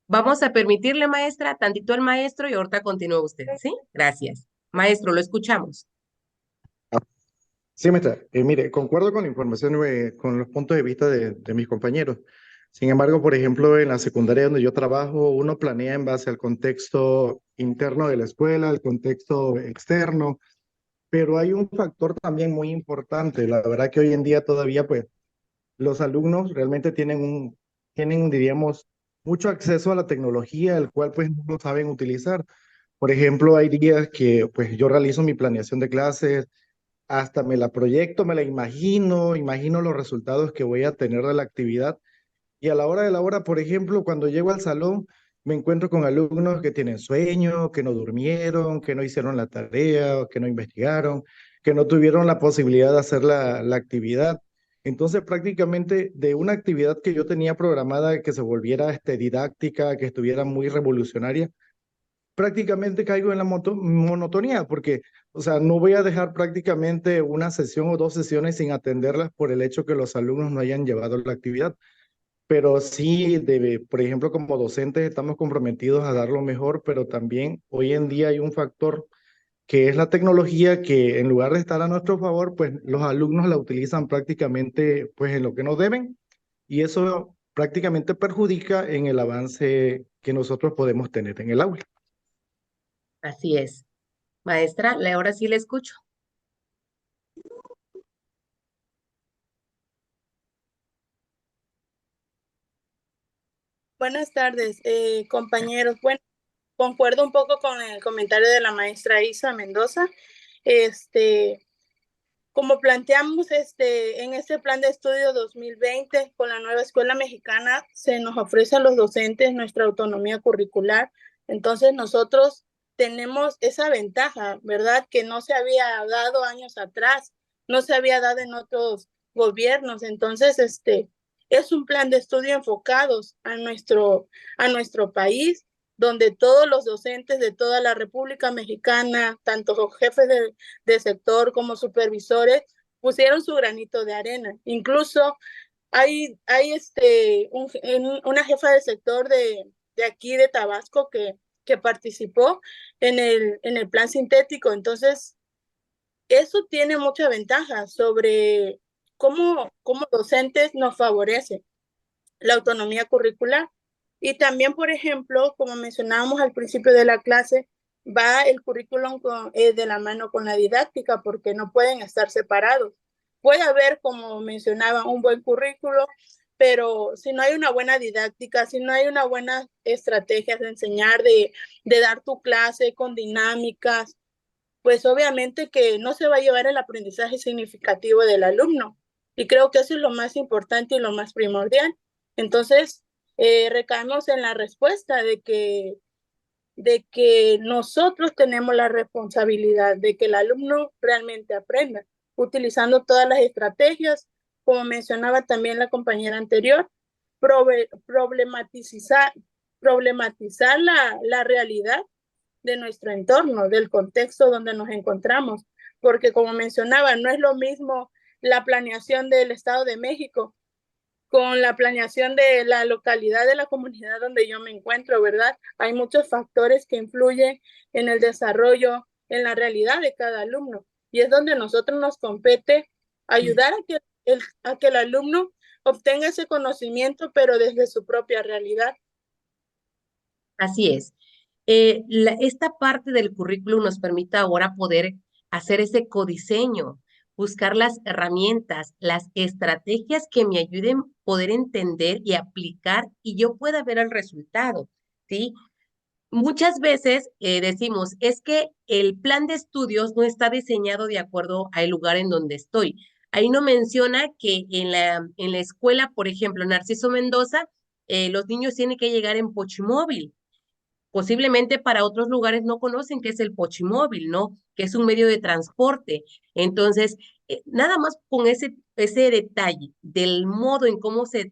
Vamos a permitirle, maestra, tantito al maestro y ahorita continúa usted, ¿sí? Gracias. Maestro, lo escuchamos. Sí, maestra. Mire, concuerdo con la información, con los puntos de vista de mis compañeros. Sin embargo, por ejemplo, en la secundaria donde yo trabajo, uno planea en base al contexto interno de la escuela, al contexto externo, pero hay un factor también muy importante. La verdad que hoy en día todavía, pues, los alumnos realmente tienen, diríamos, mucho acceso a la tecnología, el cual pues no lo saben utilizar. Por ejemplo, hay días que pues yo realizo mi planeación de clases, hasta me la proyecto, me la imagino los resultados que voy a tener de la actividad. Y a la hora de la hora, por ejemplo, cuando llego al salón, me encuentro con alumnos que tienen sueño, que no durmieron, que no hicieron la tarea, que no investigaron, que no tuvieron la posibilidad de hacer la actividad. Entonces, prácticamente de una actividad que yo tenía programada que se volviera didáctica, que estuviera muy revolucionaria, prácticamente caigo en la monotonía, porque, o sea, no voy a dejar prácticamente una sesión o dos sesiones sin atenderlas por el hecho que los alumnos no hayan llevado la actividad. Pero sí, por ejemplo, como docentes estamos comprometidos a dar lo mejor, pero también hoy en día hay un factor que es la tecnología que en lugar de estar a nuestro favor, pues los alumnos la utilizan prácticamente pues en lo que no deben y eso prácticamente perjudica en el avance que nosotros podemos tener en el aula. Así es. Maestra, ahora sí le escucho. Buenas tardes, compañeros. Bueno, concuerdo un poco con el comentario de la maestra Isa Mendoza. Como planteamos en este plan de estudio 2020 con la nueva escuela mexicana, se nos ofrece a los docentes nuestra autonomía curricular. Entonces nosotros tenemos esa ventaja, ¿verdad? Que no se había dado años atrás, no se había dado en otros gobiernos. Entonces, es un plan de estudio enfocados a nuestro país, donde todos los docentes de toda la República Mexicana, tanto jefes de sector como supervisores, pusieron su granito de arena. Incluso hay una jefa de sector de aquí de Tabasco que participó en el plan sintético. Entonces, eso tiene mucha ventaja sobre cómo docentes nos favorece la autonomía curricular. Y también, por ejemplo, como mencionábamos al principio de la clase, va el currículum de la mano con la didáctica porque no pueden estar separados. Puede haber, como mencionaba, un buen currículo, pero si no hay una buena didáctica, si no hay una buena estrategia de enseñar, de dar tu clase con dinámicas, pues obviamente que no se va a llevar el aprendizaje significativo del alumno. Y creo que eso es lo más importante y lo más primordial. Entonces, recaemos en la respuesta de que nosotros tenemos la responsabilidad de que el alumno realmente aprenda, utilizando todas las estrategias, como mencionaba también la compañera anterior, problematizar la realidad de nuestro entorno, del contexto donde nos encontramos, porque como mencionaba, no es lo mismo la planeación del Estado de México con la planeación de la localidad de la comunidad donde yo me encuentro, ¿verdad? Hay muchos factores que influyen en el desarrollo, en la realidad de cada alumno, y es donde nosotros nos compete ayudar a que el alumno obtenga ese conocimiento, pero desde su propia realidad. Así es. Esta parte del currículum nos permite ahora poder hacer ese codiseño, buscar las herramientas, las estrategias que me ayuden a poder entender y aplicar y yo pueda ver el resultado, ¿sí? Muchas veces decimos, es que el plan de estudios no está diseñado de acuerdo al lugar en donde estoy. Ahí no menciona que en la escuela, por ejemplo, Narciso Mendoza, los niños tienen que llegar en Pochimóvil. Posiblemente para otros lugares no conocen qué es el Pochimóvil, ¿no? Que es un medio de transporte. Entonces, nada más con ese detalle del modo en cómo se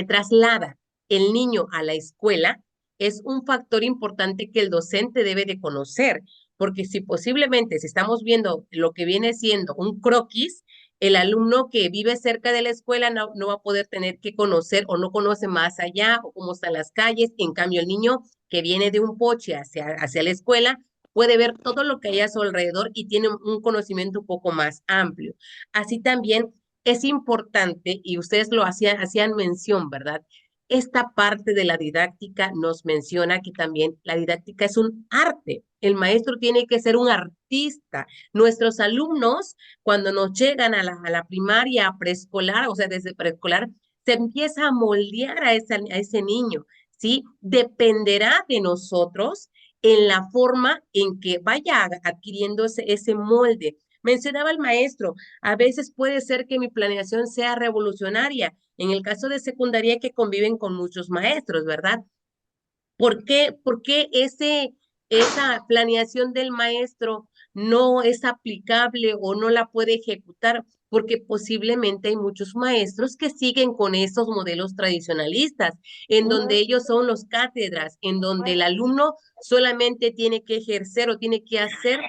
traslada el niño a la escuela, es un factor importante que el docente debe de conocer, porque si posiblemente si estamos viendo lo que viene siendo un croquis, El alumno que vive cerca de la escuela no va a poder tener que conocer o no conoce más allá o cómo están las calles. En cambio, el niño que viene de un poche hacia la escuela puede ver todo lo que hay a su alrededor y tiene un conocimiento un poco más amplio. Así también es importante, y ustedes lo hacían mención, ¿verdad? Esta parte de la didáctica nos menciona que también la didáctica es un arte. El maestro tiene que ser un artista. Nuestros alumnos, cuando nos llegan a la primaria, a preescolar, o sea, desde preescolar, se empieza a moldear a ese niño, ¿sí? Dependerá de nosotros en la forma en que vaya adquiriendo ese molde. Mencionaba el maestro, a veces puede ser que mi planeación sea revolucionaria. En el caso de secundaria que conviven con muchos maestros, ¿verdad? ¿Por qué esa planeación del maestro no es aplicable o no la puede ejecutar? Porque posiblemente hay muchos maestros que siguen con esos modelos tradicionalistas, en donde ellos son los cátedras, en donde el alumno solamente tiene que ejercer o tiene que hacer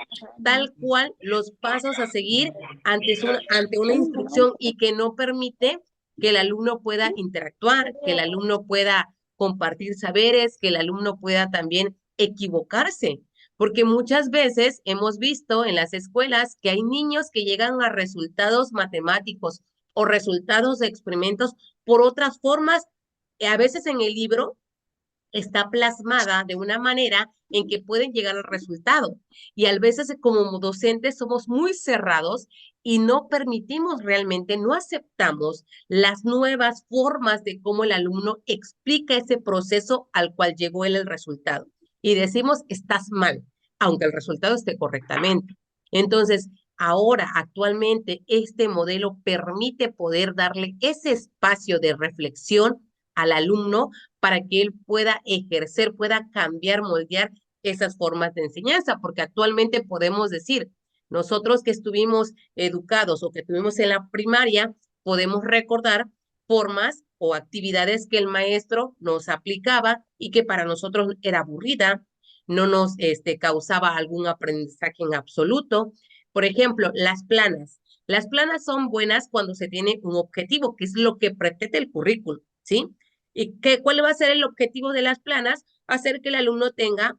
tal cual los pasos a seguir ante una instrucción y que no permite que el alumno pueda interactuar, que el alumno pueda compartir saberes, que el alumno pueda también equivocarse, porque muchas veces hemos visto en las escuelas que hay niños que llegan a resultados matemáticos o resultados de experimentos por otras formas, a veces en el libro está plasmada de una manera en que pueden llegar al resultado. Y a veces como docentes somos muy cerrados y no permitimos realmente, no aceptamos las nuevas formas de cómo el alumno explica ese proceso al cual llegó él el resultado. Y decimos, estás mal, aunque el resultado esté correctamente. Entonces, ahora, actualmente, este modelo permite poder darle ese espacio de reflexión al alumno para que él pueda ejercer, pueda cambiar, moldear esas formas de enseñanza, porque actualmente podemos decir, nosotros que estuvimos educados o que estuvimos en la primaria, podemos recordar formas o actividades que el maestro nos aplicaba y que para nosotros era aburrida, no nos causaba algún aprendizaje en absoluto. Por ejemplo, las planas. Las planas son buenas cuando se tiene un objetivo, que es lo que pretende el currículum, ¿sí? ¿Y cuál va a ser el objetivo de las planas? Hacer que el alumno tenga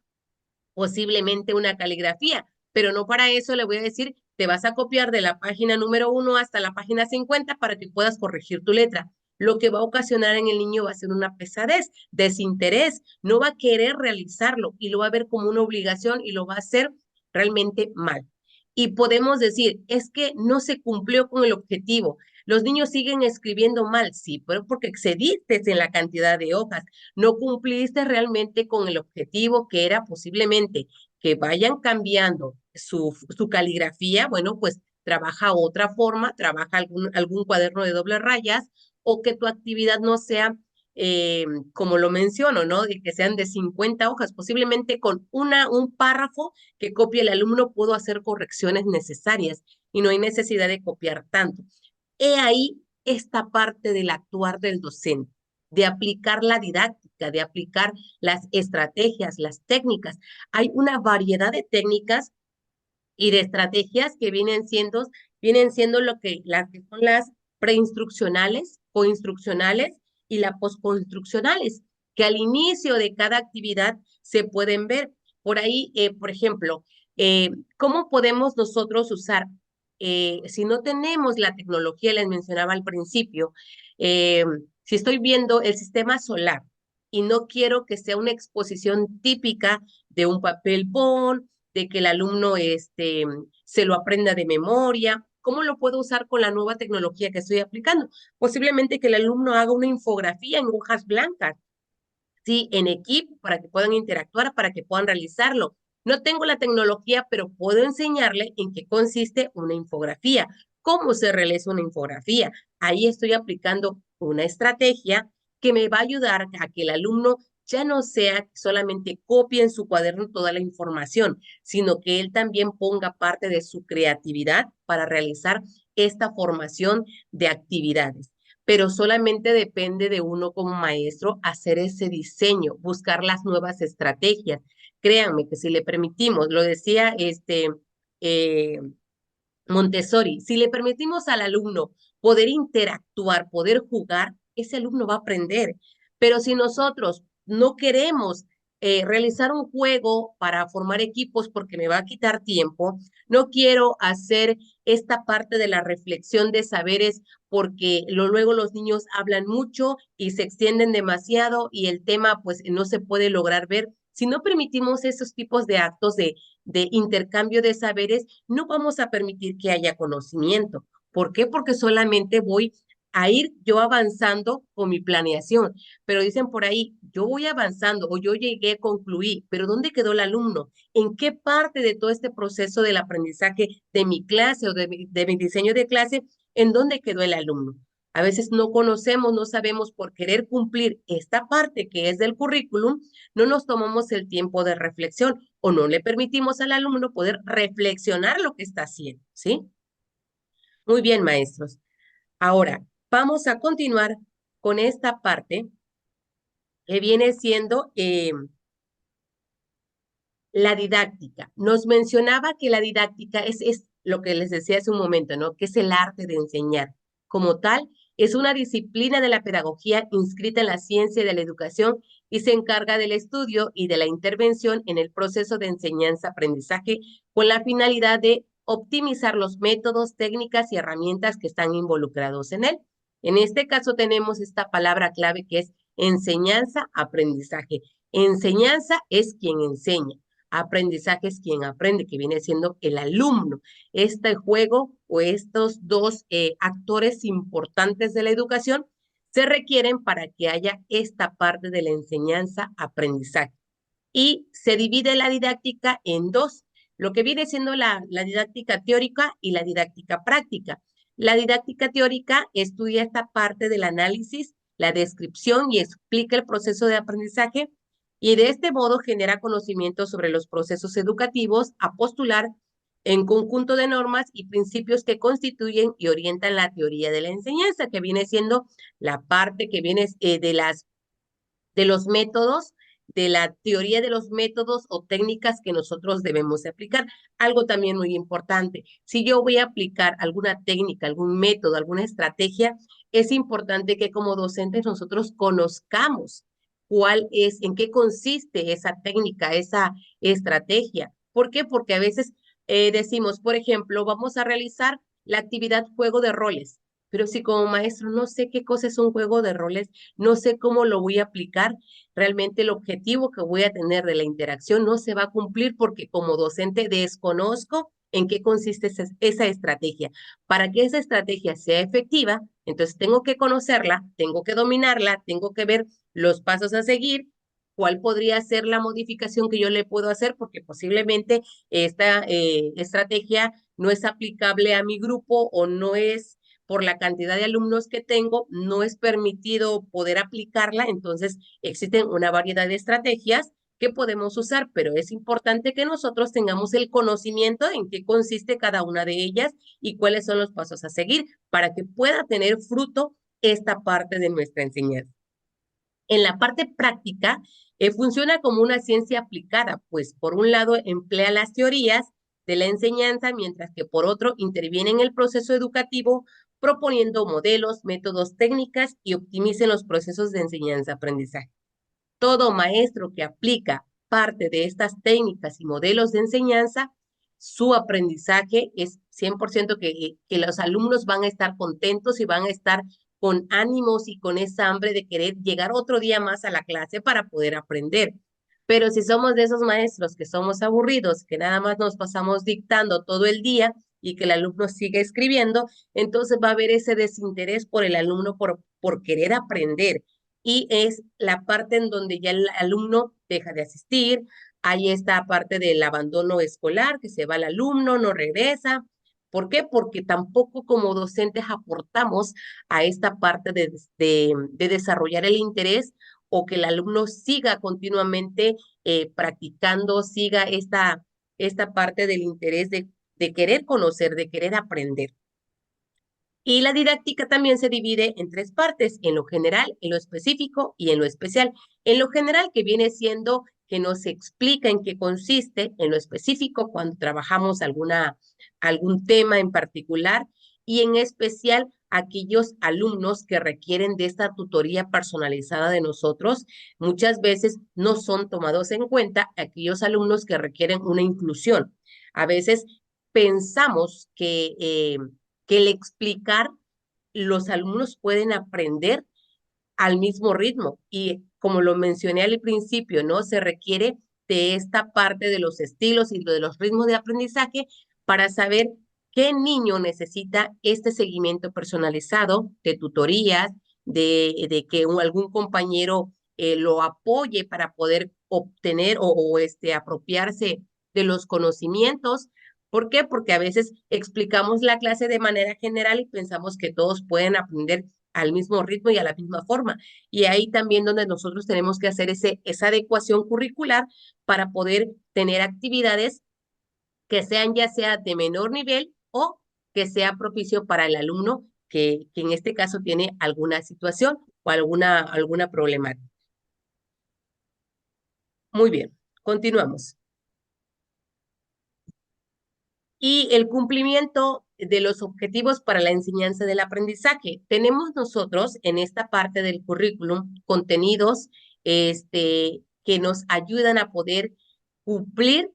posiblemente una caligrafía, pero no para eso le voy a decir, te vas a copiar de la página número 1 hasta la página 50 para que puedas corregir tu letra. Lo que va a ocasionar en el niño va a ser una pesadez, desinterés, no va a querer realizarlo y lo va a ver como una obligación y lo va a hacer realmente mal. Y podemos decir, es que no se cumplió con el objetivo. Los niños siguen escribiendo mal, sí, pero porque excediste en la cantidad de hojas, no cumpliste realmente con el objetivo que era posiblemente que vayan cambiando su caligrafía, bueno, pues trabaja otra forma, trabaja algún cuaderno de doble rayas o que tu actividad no sea, como lo menciono, ¿no? De que sean de 50 hojas, posiblemente con un párrafo que copie el alumno puedo hacer correcciones necesarias y no hay necesidad de copiar tanto. He ahí esta parte del actuar del docente, de aplicar la didáctica, de aplicar las estrategias, las técnicas. Hay una variedad de técnicas y de estrategias que vienen siendo las que son las preinstruccionales, coinstruccionales y las postconstruccionales, que al inicio de cada actividad se pueden ver. Por ahí, por ejemplo, ¿cómo podemos nosotros usar? Si no tenemos la tecnología, les mencionaba al principio, si estoy viendo el sistema solar y no quiero que sea una exposición típica de un papel bond, de que el alumno se lo aprenda de memoria, ¿cómo lo puedo usar con la nueva tecnología que estoy aplicando? Posiblemente que el alumno haga una infografía en hojas blancas, ¿sí? En equipo, para que puedan interactuar, para que puedan realizarlo. No tengo la tecnología, pero puedo enseñarle en qué consiste una infografía, cómo se realiza una infografía. Ahí estoy aplicando una estrategia que me va a ayudar a que el alumno ya no sea solamente copie en su cuaderno toda la información, sino que él también ponga parte de su creatividad para realizar esta formación de actividades. Pero solamente depende de uno como maestro hacer ese diseño, buscar las nuevas estrategias. Créanme que si le permitimos, lo decía Montessori, si le permitimos al alumno poder interactuar, poder jugar, ese alumno va a aprender. Pero si nosotros no queremos realizar un juego para formar equipos porque me va a quitar tiempo, no quiero hacer esta parte de la reflexión de saberes porque luego los niños hablan mucho y se extienden demasiado y el tema pues no se puede lograr ver. Si no permitimos esos tipos de actos de intercambio de saberes, no vamos a permitir que haya conocimiento. ¿Por qué? Porque solamente voy a ir yo avanzando con mi planeación. Pero dicen por ahí, yo voy avanzando o yo llegué, concluí, pero ¿dónde quedó el alumno? ¿En qué parte de todo este proceso del aprendizaje de mi clase o de mi diseño de clase, en dónde quedó el alumno? A veces no conocemos, no sabemos por querer cumplir esta parte que es del currículum, no nos tomamos el tiempo de reflexión o no le permitimos al alumno poder reflexionar lo que está haciendo, ¿sí? Muy bien, maestros. Ahora, vamos a continuar con esta parte que viene siendo la didáctica. Nos mencionaba que la didáctica es lo que les decía hace un momento, ¿no? Que es el arte de enseñar. Como tal, es una disciplina de la pedagogía inscrita en la ciencia de la educación y se encarga del estudio y de la intervención en el proceso de enseñanza-aprendizaje con la finalidad de optimizar los métodos, técnicas y herramientas que están involucrados en él. En este caso tenemos esta palabra clave que es enseñanza-aprendizaje. Enseñanza es quien enseña. Aprendizaje es quien aprende, que viene siendo el alumno. Este juego o estos dos actores importantes de la educación se requieren para que haya esta parte de la enseñanza-aprendizaje. Y se divide la didáctica en dos, lo que viene siendo la didáctica teórica y la didáctica práctica. La didáctica teórica estudia esta parte del análisis, la descripción y explica el proceso de aprendizaje y de este modo genera conocimiento sobre los procesos educativos a postular en conjunto de normas y principios que constituyen y orientan la teoría de la enseñanza, que viene siendo la parte que viene de los métodos, de la teoría de los métodos o técnicas que nosotros debemos aplicar. Algo también muy importante, si yo voy a aplicar alguna técnica, algún método, alguna estrategia, es importante que como docentes nosotros conozcamos cuál es, en qué consiste esa técnica, esa estrategia. ¿Por qué? Porque a veces decimos, por ejemplo, vamos a realizar la actividad juego de roles, pero si como maestro no sé qué cosa es un juego de roles, no sé cómo lo voy a aplicar, realmente el objetivo que voy a tener de la interacción no se va a cumplir porque como docente desconozco en qué consiste esa estrategia. Para que esa estrategia sea efectiva, entonces tengo que conocerla, tengo que dominarla, tengo que ver los pasos a seguir, cuál podría ser la modificación que yo le puedo hacer, porque posiblemente esta estrategia no es aplicable a mi grupo o no es por la cantidad de alumnos que tengo, no es permitido poder aplicarla, entonces existen una variedad de estrategias que podemos usar, pero es importante que nosotros tengamos el conocimiento en qué consiste cada una de ellas y cuáles son los pasos a seguir para que pueda tener fruto esta parte de nuestra enseñanza. En la parte práctica, funciona como una ciencia aplicada, pues por un lado emplea las teorías de la enseñanza, mientras que por otro interviene en el proceso educativo proponiendo modelos, métodos, técnicas y optimicen los procesos de enseñanza-aprendizaje. Todo maestro que aplica parte de estas técnicas y modelos de enseñanza, su aprendizaje es 100% que los alumnos van a estar contentos y van a estar con ánimos y con esa hambre de querer llegar otro día más a la clase para poder aprender. Pero si somos de esos maestros que somos aburridos, que nada más nos pasamos dictando todo el día y que el alumno sigue escribiendo, entonces va a haber ese desinterés por el alumno por querer aprender. Y es la parte en donde ya el alumno deja de asistir, hay esta parte del abandono escolar, que se va el alumno, no regresa. ¿Por qué? Porque tampoco como docentes aportamos a esta parte de desarrollar el interés o que el alumno siga continuamente practicando, siga esta parte del interés de querer conocer, de querer aprender. Y la didáctica también se divide en tres partes, en lo general, en lo específico y en lo especial. En lo general, que viene siendo que nos explica en qué consiste, en lo específico, cuando trabajamos algún tema en particular, y en especial aquellos alumnos que requieren de esta tutoría personalizada de nosotros. Muchas veces no son tomados en cuenta aquellos alumnos que requieren una inclusión. A veces pensamos que el explicar, los alumnos pueden aprender al mismo ritmo, y como lo mencioné al principio, ¿no? Se requiere de esta parte de los estilos y de los ritmos de aprendizaje para saber qué niño necesita este seguimiento personalizado de tutorías, de que algún compañero lo apoye para poder obtener o apropiarse de los conocimientos. ¿Por qué? Porque a veces explicamos la clase de manera general y pensamos que todos pueden aprender al mismo ritmo y a la misma forma. Y ahí también donde nosotros tenemos que hacer esa adecuación curricular para poder tener actividades que sean ya sea de menor nivel o que sea propicio para el alumno que en este caso tiene alguna situación o alguna problemática. Muy bien, continuamos. Y el cumplimiento de los objetivos para la enseñanza del aprendizaje. Tenemos nosotros en esta parte del currículum contenidos que nos ayudan a poder cumplir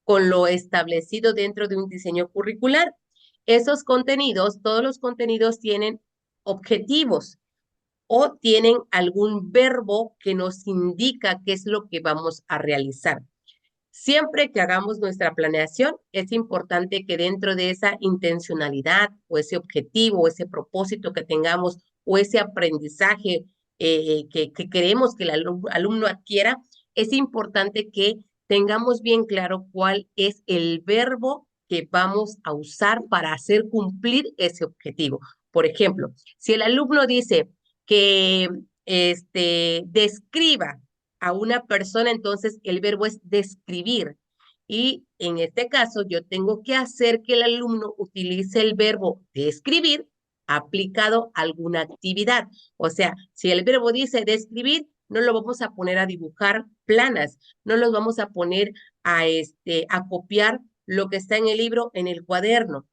con lo establecido dentro de un diseño curricular. Esos contenidos, todos los contenidos tienen objetivos o tienen algún verbo que nos indica qué es lo que vamos a realizar. Siempre que hagamos nuestra planeación, es importante que dentro de esa intencionalidad o ese objetivo o ese propósito que tengamos o ese aprendizaje que queremos que el alumno adquiera, es importante que tengamos bien claro cuál es el verbo que vamos a usar para hacer cumplir ese objetivo. Por ejemplo, si el alumno dice que describa a una persona, entonces el verbo es describir. Y en este caso, yo tengo que hacer que el alumno utilice el verbo describir aplicado a alguna actividad. O sea, si el verbo dice describir, no lo vamos a poner a dibujar planas, no los vamos a poner a copiar lo que está en el libro en el cuaderno.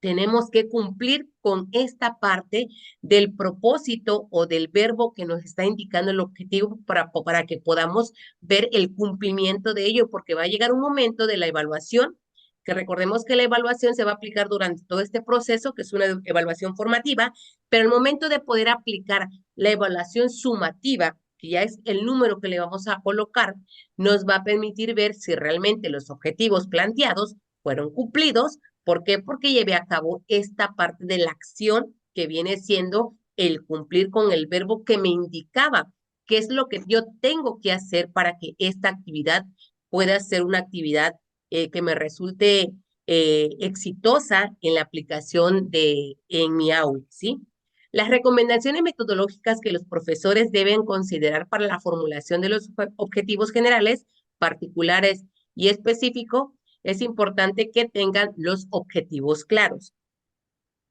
Tenemos que cumplir con esta parte del propósito o del verbo que nos está indicando el objetivo para que podamos ver el cumplimiento de ello, porque va a llegar un momento de la evaluación, que recordemos que la evaluación se va a aplicar durante todo este proceso, que es una evaluación formativa, pero el momento de poder aplicar la evaluación sumativa, que ya es el número que le vamos a colocar, nos va a permitir ver si realmente los objetivos planteados fueron cumplidos. ¿Por qué? Porque llevé a cabo esta parte de la acción que viene siendo el cumplir con el verbo que me indicaba qué es lo que yo tengo que hacer para que esta actividad pueda ser una actividad que me resulte exitosa en la aplicación en mi aula, ¿sí? Las recomendaciones metodológicas que los profesores deben considerar para la formulación de los objetivos generales, particulares y específicos. Es importante que tengan los objetivos claros.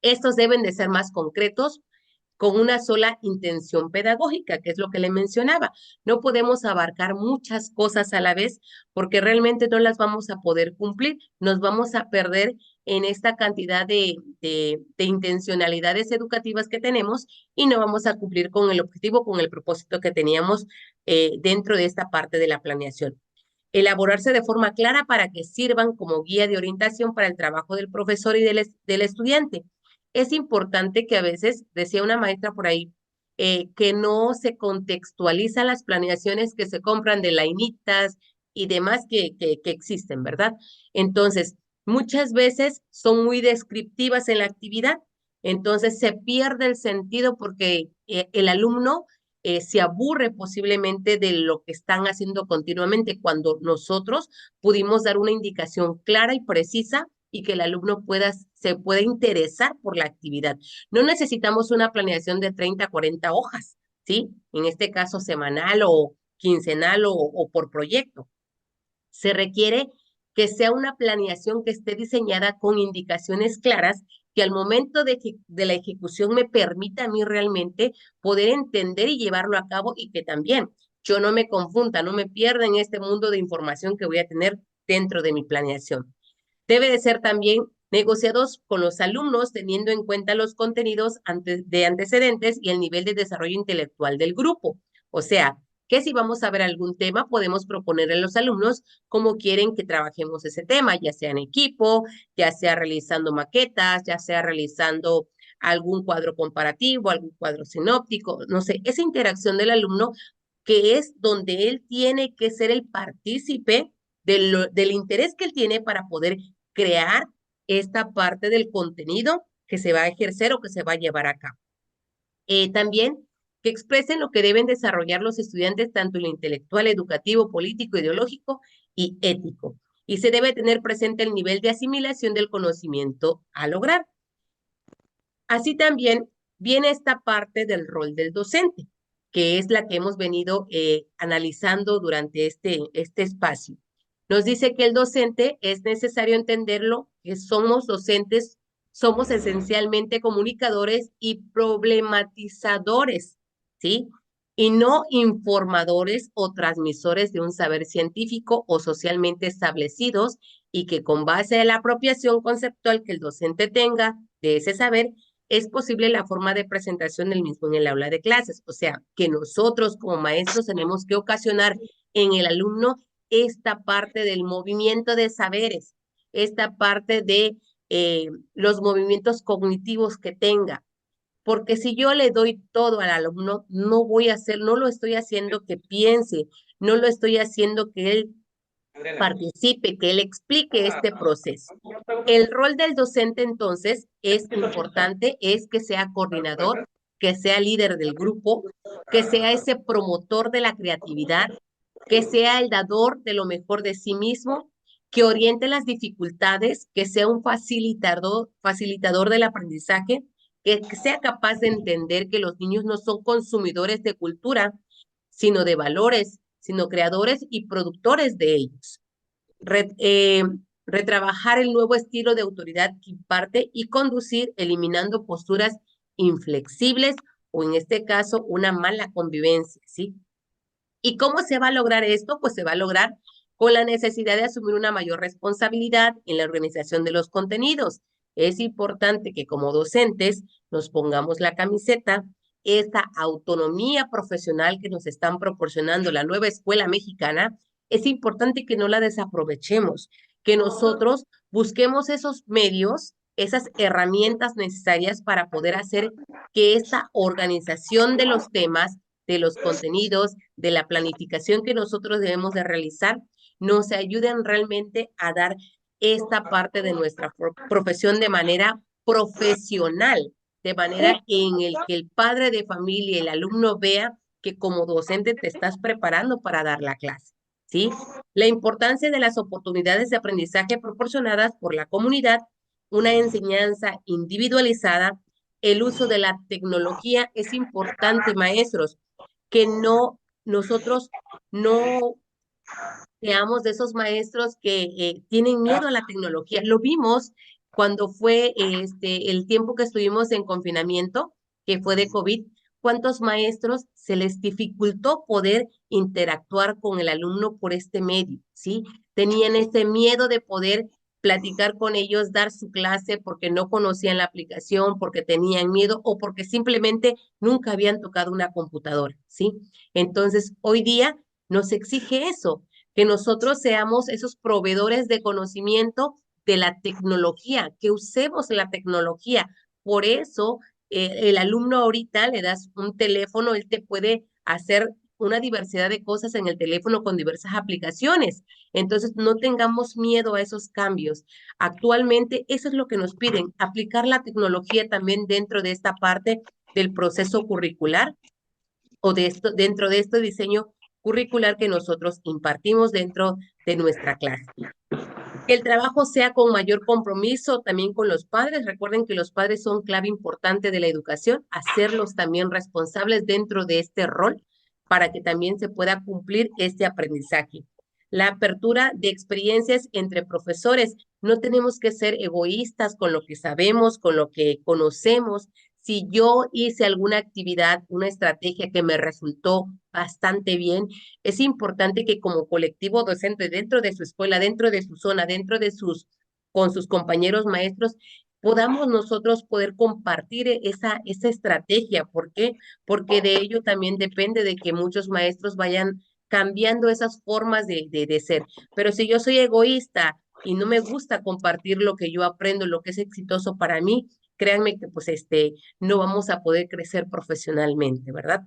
Estos deben de ser más concretos, con una sola intención pedagógica, que es lo que le mencionaba. No podemos abarcar muchas cosas a la vez porque realmente no las vamos a poder cumplir. Nos vamos a perder en esta cantidad de intencionalidades educativas que tenemos y no vamos a cumplir con el objetivo, con el propósito que teníamos dentro de esta parte de la planeación. Elaborarse de forma clara para que sirvan como guía de orientación para el trabajo del profesor y del estudiante. Es importante que a veces, decía una maestra por ahí, que no se contextualizan las planeaciones que se compran de lainitas y demás que existen, ¿verdad? Entonces, muchas veces son muy descriptivas en la actividad, entonces se pierde el sentido porque el alumno se aburre posiblemente de lo que están haciendo continuamente cuando nosotros pudimos dar una indicación clara y precisa y que el alumno se pueda interesar por la actividad. No necesitamos una planeación de 30 a 40 hojas, ¿sí? En este caso semanal o quincenal o por proyecto. Se requiere que sea una planeación que esté diseñada con indicaciones claras que al momento de la ejecución me permita a mí realmente poder entender y llevarlo a cabo y que también yo no me confunda, no me pierda en este mundo de información que voy a tener dentro de mi planeación. Debe de ser también negociados con los alumnos teniendo en cuenta los contenidos de antecedentes y el nivel de desarrollo intelectual del grupo. O sea, que si vamos a ver algún tema, podemos proponerle a los alumnos cómo quieren que trabajemos ese tema, ya sea en equipo, ya sea realizando maquetas, ya sea realizando algún cuadro comparativo, algún cuadro sinóptico, no sé, esa interacción del alumno que es donde él tiene que ser el partícipe del interés que él tiene para poder crear esta parte del contenido que se va a ejercer o que se va a llevar a cabo. También que expresen lo que deben desarrollar los estudiantes, tanto en lo intelectual, educativo, político, ideológico y ético. Y se debe tener presente el nivel de asimilación del conocimiento a lograr. Así también viene esta parte del rol del docente, que es la que hemos venido analizando durante este espacio. Nos dice que el docente es necesario entenderlo, que somos docentes, somos esencialmente comunicadores y problematizadores, ¿sí? Y no informadores o transmisores de un saber científico o socialmente establecidos, y que con base en la apropiación conceptual que el docente tenga de ese saber, es posible la forma de presentación del mismo en el aula de clases. O sea, que nosotros como maestros tenemos que ocasionar en el alumno esta parte del movimiento de saberes, esta parte de los movimientos cognitivos que tenga. Porque si yo le doy todo al alumno, no lo estoy haciendo que piense, no lo estoy haciendo que él participe, que él explique este proceso. El rol del docente, entonces, es importante, es que sea coordinador, que sea líder del grupo, que sea ese promotor de la creatividad, que sea el dador de lo mejor de sí mismo, que oriente las dificultades, que sea un facilitador del aprendizaje, que sea capaz de entender que los niños no son consumidores de cultura, sino de valores, sino creadores y productores de ellos. Retrabajar el nuevo estilo de autoridad que imparte y conducir eliminando posturas inflexibles o en este caso una mala convivencia, ¿sí? ¿Y cómo se va a lograr esto? Pues se va a lograr con la necesidad de asumir una mayor responsabilidad en la organización de los contenidos. Es importante que como docentes nos pongamos la camiseta, esta autonomía profesional que nos están proporcionando la nueva escuela mexicana, es importante que no la desaprovechemos, que nosotros busquemos esos medios, esas herramientas necesarias para poder hacer que esta organización de los temas, de los contenidos, de la planificación que nosotros debemos de realizar, nos ayuden realmente a dar esta parte de nuestra profesión de manera profesional, de manera en el que el padre de familia, el alumno vea que como docente te estás preparando para dar la clase, ¿sí? La importancia de las oportunidades de aprendizaje proporcionadas por la comunidad, una enseñanza individualizada, el uso de la tecnología es importante, maestros, que nosotros no seamos de esos maestros que tienen miedo a la tecnología. Lo vimos cuando fue el tiempo que estuvimos en confinamiento, que fue de COVID, cuántos maestros se les dificultó poder interactuar con el alumno por este medio, ¿sí? Tenían ese miedo de poder platicar con ellos, dar su clase porque no conocían la aplicación, porque tenían miedo o porque simplemente nunca habían tocado una computadora, ¿sí? Entonces, hoy día nos exige eso, que nosotros seamos esos proveedores de conocimiento de la tecnología, que usemos la tecnología. Por eso, el alumno ahorita le das un teléfono, él te puede hacer una diversidad de cosas en el teléfono con diversas aplicaciones. Entonces, no tengamos miedo a esos cambios. Actualmente, eso es lo que nos piden, aplicar la tecnología también dentro de esta parte del proceso curricular o dentro de este diseño curricular que nosotros impartimos dentro de nuestra clase. Que el trabajo sea con mayor compromiso también con los padres. Recuerden que los padres son clave importante de la educación, hacerlos también responsables dentro de este rol para que también se pueda cumplir este aprendizaje. La apertura de experiencias entre profesores. No tenemos que ser egoístas con lo que sabemos, con lo que conocemos, si yo hice alguna actividad, una estrategia que me resultó bastante bien, es importante que como colectivo docente dentro de su escuela, dentro de su zona, dentro de con sus compañeros maestros, podamos nosotros poder compartir esa estrategia. ¿Por qué? Porque de ello también depende de que muchos maestros vayan cambiando esas formas de ser. Pero si yo soy egoísta y no me gusta compartir lo que yo aprendo, lo que es exitoso para mí, créanme que pues no vamos a poder crecer profesionalmente, ¿verdad?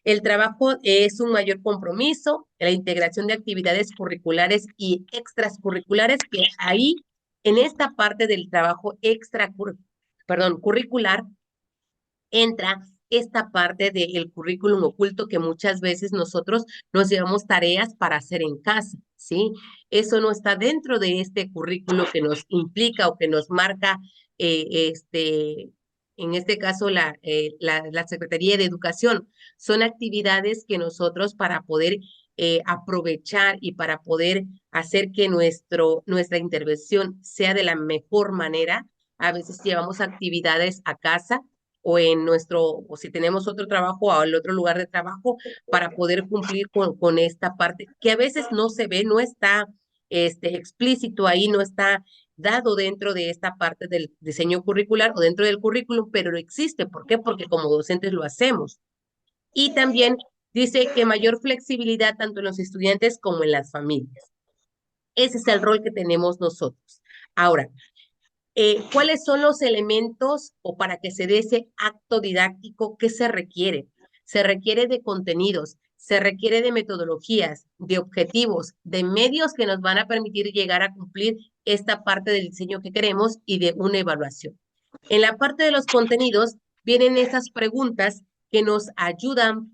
El trabajo es un mayor compromiso, la integración de actividades curriculares y extracurriculares, que ahí, en esta parte del trabajo curricular, entra esta parte del currículum oculto que muchas veces nosotros nos llevamos tareas para hacer en casa, ¿sí? Eso no está dentro de este currículo que nos implica o que nos marca, en este caso, la Secretaría de Educación. Son actividades que nosotros para poder aprovechar y para poder hacer que nuestra intervención sea de la mejor manera, a veces llevamos actividades a casa o o si tenemos otro trabajo o el otro lugar de trabajo para poder cumplir con esta parte que a veces no se ve, no está explícito ahí, no está dado dentro de esta parte del diseño curricular o dentro del currículum, pero existe. ¿Por qué? Porque como docentes lo hacemos. Y también dice que mayor flexibilidad tanto en los estudiantes como en las familias. Ese es el rol que tenemos nosotros. Ahora, ¿cuáles son los elementos o para que se dé ese acto didáctico que se requiere? Se requiere de contenidos, se requiere de metodologías, de objetivos, de medios que nos van a permitir llegar a cumplir esta parte del diseño que queremos y de una evaluación. En la parte de los contenidos vienen esas preguntas que nos ayudan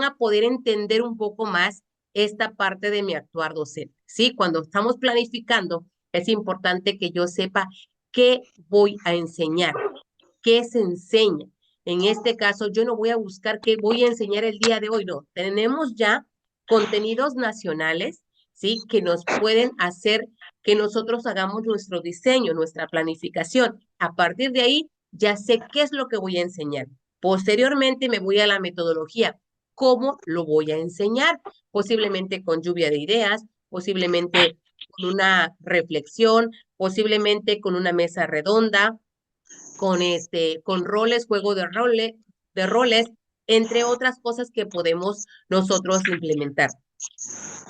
a poder entender un poco más esta parte de mi actuar docente, ¿sí? Cuando estamos planificando, es importante que yo sepa qué voy a enseñar, qué se enseña. En este caso, yo no voy a buscar qué voy a enseñar el día de hoy, no. Tenemos ya contenidos nacionales, ¿sí? Que nos pueden hacer que nosotros hagamos nuestro diseño, nuestra planificación. A partir de ahí, ya sé qué es lo que voy a enseñar. Posteriormente, me voy a la metodología. ¿Cómo lo voy a enseñar? Posiblemente con lluvia de ideas, posiblemente con una reflexión, posiblemente con una mesa redonda, con roles, juego de roles, entre otras cosas que podemos nosotros implementar.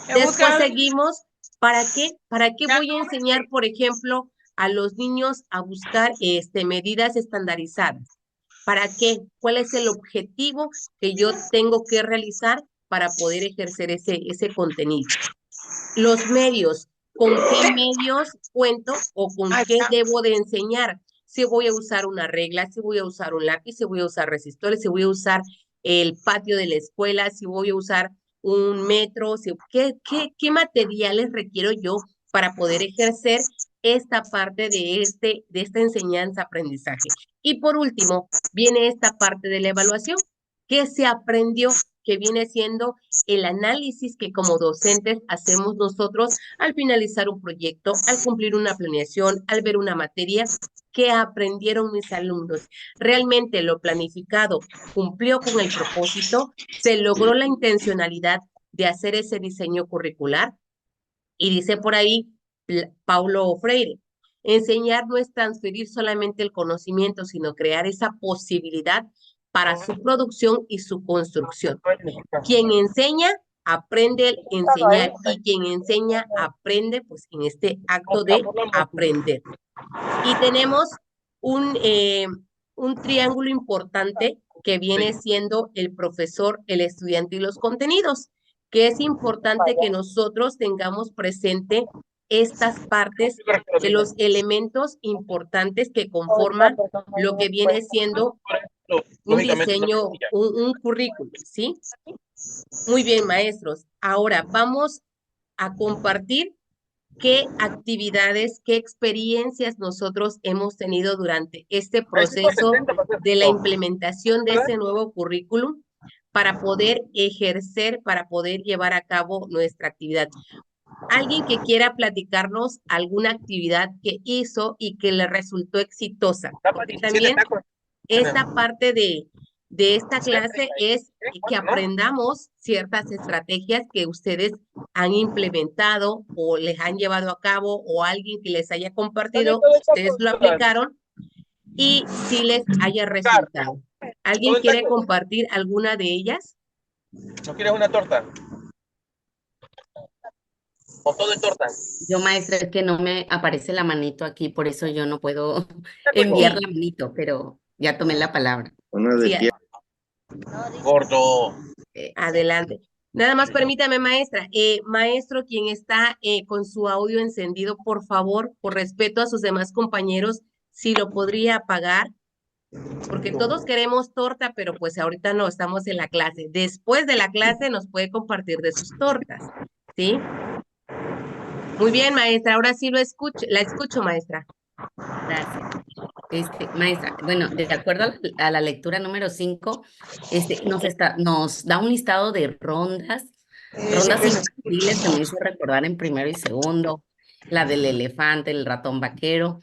Después seguimos, ¿para qué? ¿Para qué voy a enseñar, por ejemplo, a los niños a buscar medidas estandarizadas? ¿Para qué? ¿Cuál es el objetivo que yo tengo que realizar para poder ejercer ese contenido? Los medios, ¿con qué medios cuento o con qué debo de enseñar? Si voy a usar una regla, si voy a usar un lápiz, si voy a usar resistores, si voy a usar el patio de la escuela, si voy a usar un metro, ¿qué materiales requiero yo para poder ejercer esta parte de esta enseñanza-aprendizaje? Y por último, viene esta parte de la evaluación. ¿Qué se aprendió? Que viene siendo el análisis que como docentes hacemos nosotros al finalizar un proyecto, al cumplir una planeación, al ver una materia. ¿Qué aprendieron mis alumnos? ¿Realmente lo planificado cumplió con el propósito? ¿Se logró la intencionalidad de hacer ese diseño curricular? Y dice por ahí Paulo Freire, enseñar no es transferir solamente el conocimiento, sino crear esa posibilidad para su producción y su construcción. Quien enseña, aprende a enseñar, y quien enseña, aprende pues en este acto de aprender. Y tenemos un triángulo importante que viene siendo el profesor, el estudiante y los contenidos, que es importante que nosotros tengamos presente estas partes de los elementos importantes que conforman lo que viene siendo un diseño, un currículum, ¿sí? Muy bien, maestros. Ahora vamos a compartir qué actividades, qué experiencias nosotros hemos tenido durante este proceso de la implementación de ese nuevo currículum para poder ejercer, para poder llevar a cabo nuestra actividad. Alguien que quiera platicarnos alguna actividad que hizo y que le resultó exitosa. Porque también esta parte de esta clase es que aprendamos ciertas estrategias que ustedes han implementado o les han llevado a cabo o alguien que les haya compartido, ustedes lo aplicaron y sí les haya resultado. ¿Alguien quiere compartir alguna de ellas? ¿No quieres una torta? ¿O todo en torta? Yo, maestra, es que no me aparece la manito aquí, por eso yo no puedo enviar la manito, pero ya tomé la palabra. Sí, Gordo. adelante. Nada más permítame, maestra. Maestro, quien está con su audio encendido, por favor, por respeto a sus demás compañeros, si lo podría apagar, porque todos queremos torta, pero pues ahorita no, estamos en la clase. Después de la clase nos puede compartir de sus tortas, ¿sí? Muy bien, maestra, ahora sí la escucho, maestra. Gracias. Maestra, bueno, de acuerdo a la lectura número 5, nos da un listado de rondas infantiles que me hizo recordar en primero y segundo, la del elefante, el ratón vaquero,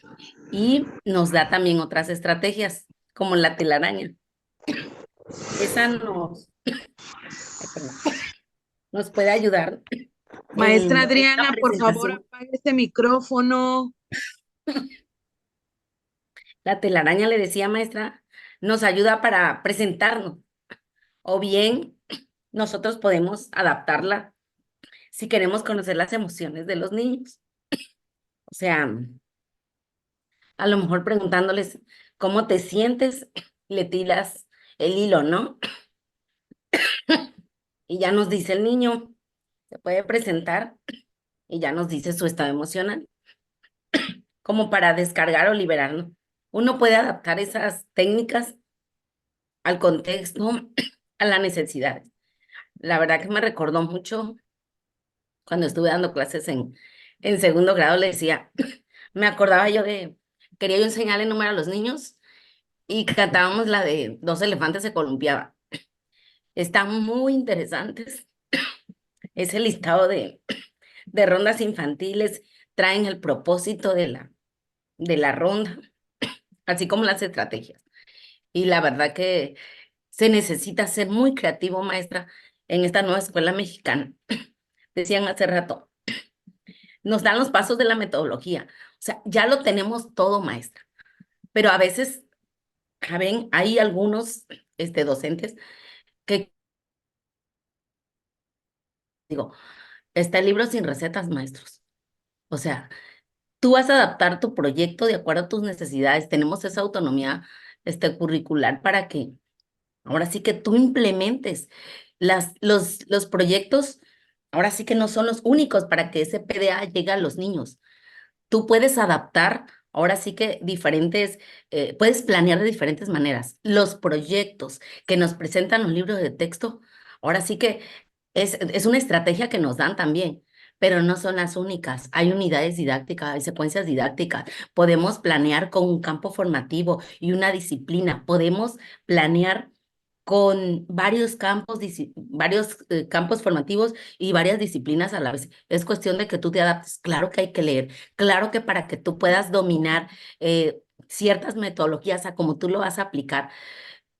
y nos da también otras estrategias, como la telaraña. Esa nos puede ayudar. Maestra en Adriana, esta por favor, presentación. apague este micrófono. La telaraña, le decía, maestra, nos ayuda para presentarnos, o bien nosotros podemos adaptarla si queremos conocer las emociones de los niños. O sea, a lo mejor preguntándoles cómo te sientes, le tiras el hilo, ¿no? Y ya nos dice el niño, se puede presentar y ya nos dice su estado emocional, como para descargar o liberarnos. Uno puede adaptar esas técnicas al contexto, a las necesidades. La verdad que me recordó mucho cuando estuve dando clases en segundo grado, le decía, me acordaba yo quería yo enseñarle número a los niños y cantábamos la de Dos elefantes se columpiaban. Están muy interesantes. Ese listado de rondas infantiles traen el propósito de la ronda, así como las estrategias. Y la verdad que se necesita ser muy creativo, maestra, en esta nueva escuela mexicana. Decían hace rato, nos dan los pasos de la metodología. O sea, ya lo tenemos todo, maestra. Pero a veces, ¿saben? Hay algunos docentes que, digo, está el libro sin recetas, maestros. O sea, tú vas a adaptar tu proyecto de acuerdo a tus necesidades. Tenemos esa autonomía curricular para que ahora sí que tú implementes los proyectos. Ahora sí que no son los únicos para que ese PDA llegue a los niños. Tú puedes adaptar, ahora sí que puedes planear de diferentes maneras. Los proyectos que nos presentan los libros de texto, ahora sí que es una estrategia que nos dan también, pero no son las únicas. Hay unidades didácticas, hay secuencias didácticas. Podemos planear con un campo formativo y una disciplina. Podemos planear con varios campos formativos y varias disciplinas a la vez. Es cuestión de que tú te adaptes. Claro que hay que leer, claro que para que tú puedas dominar ciertas metodologías a cómo tú lo vas a aplicar.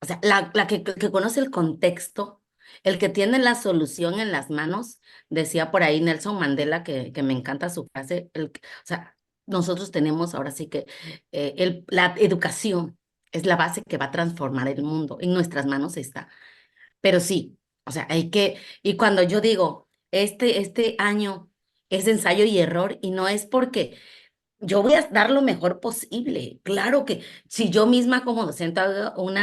O sea, que conoce el contexto, el que tiene la solución en las manos, decía por ahí Nelson Mandela, que me encanta su frase, o sea, nosotros tenemos ahora sí que la educación es la base que va a transformar el mundo. En nuestras manos está. Pero sí, o sea, y cuando yo digo, este año es ensayo y error, y no es porque yo voy a dar lo mejor posible. Claro que si yo misma como docente hago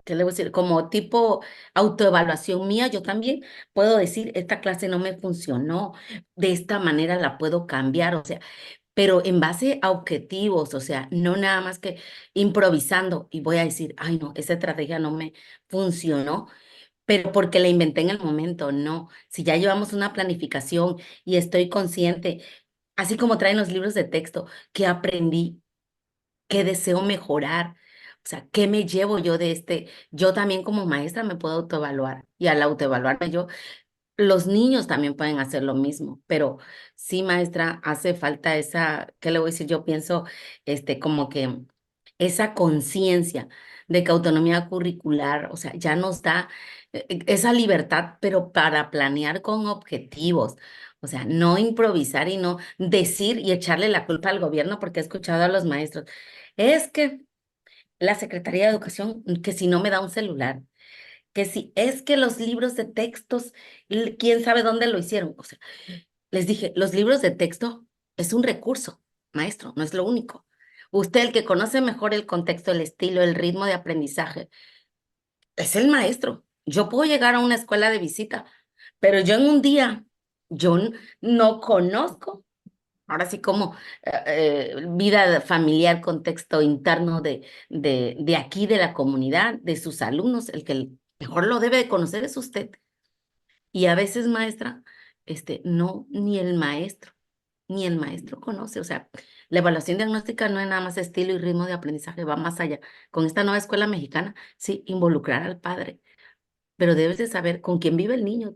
¿qué le voy a decir? Como tipo autoevaluación mía, yo también puedo decir, esta clase no me funcionó, de esta manera la puedo cambiar, o sea, pero en base a objetivos, o sea, no nada más que improvisando y voy a decir, ay no, esa estrategia no me funcionó, pero porque la inventé en el momento, no. Si ya llevamos una planificación y estoy consciente, así como traen los libros de texto, que aprendí, que deseo mejorar, o sea, ¿qué me llevo yo de Yo también como maestra me puedo autoevaluar y al autoevaluarme yo, los niños también pueden hacer lo mismo, pero sí, maestra, hace falta ¿qué le voy a decir? Yo pienso, como que esa conciencia de que autonomía curricular, o sea, ya nos da esa libertad, pero para planear con objetivos. O sea, no improvisar y no decir y echarle la culpa al gobierno, porque he escuchado a los maestros. Es que la Secretaría de Educación, que si no me da un celular, que si es que los libros de textos, quién sabe dónde lo hicieron. O sea, les dije, los libros de texto es un recurso, maestro, no es lo único. Usted, el que conoce mejor el contexto, el estilo, el ritmo de aprendizaje, es el maestro. Yo puedo llegar a una escuela de visita, pero yo en un día, yo no conozco, ahora sí como vida familiar, contexto interno de aquí, de la comunidad, de sus alumnos, el que mejor lo debe de conocer es usted. Y a veces, maestra, no, ni el maestro conoce. O sea, la evaluación diagnóstica no es nada más estilo y ritmo de aprendizaje, va más allá. Con esta nueva escuela mexicana, sí, involucrar al padre, pero debes de saber con quién vive el niño.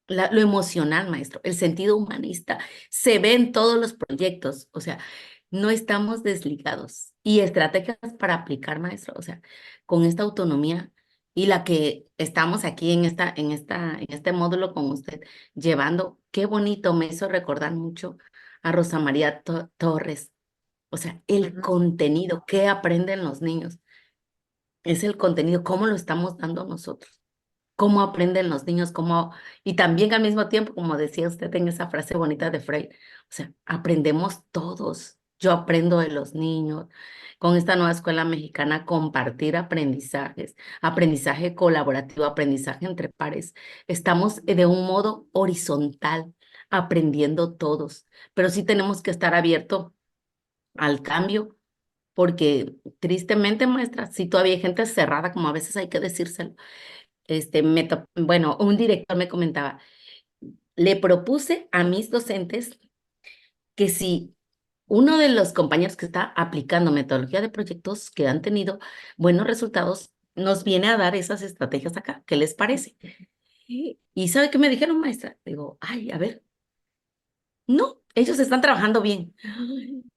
Lo emocional, maestro, el sentido humanista, se ve en todos los proyectos. O sea, no estamos desligados. Y estrategias para aplicar, maestro, o sea, con esta autonomía y la que estamos aquí en este módulo con usted llevando, qué bonito, me hizo recordar mucho a Rosa María Torres. O sea, el contenido que aprenden los niños es el contenido, cómo lo estamos dando nosotros, cómo aprenden los niños, y también al mismo tiempo, como decía usted en esa frase bonita de Freud, o sea, aprendemos todos. Yo aprendo de los niños. Con esta nueva escuela mexicana, compartir aprendizajes, aprendizaje colaborativo, aprendizaje entre pares. Estamos de un modo horizontal, aprendiendo todos, pero sí tenemos que estar abiertos al cambio, porque tristemente, maestra, sí todavía hay gente cerrada, como a veces hay que decírselo. Bueno, un director me comentaba, le propuse a mis docentes que si uno de los compañeros que está aplicando metodología de proyectos que han tenido buenos resultados, nos viene a dar esas estrategias acá, ¿qué les parece? ¿Y sabe qué me dijeron, maestra? Digo, ay, a ver, no, ellos están trabajando bien.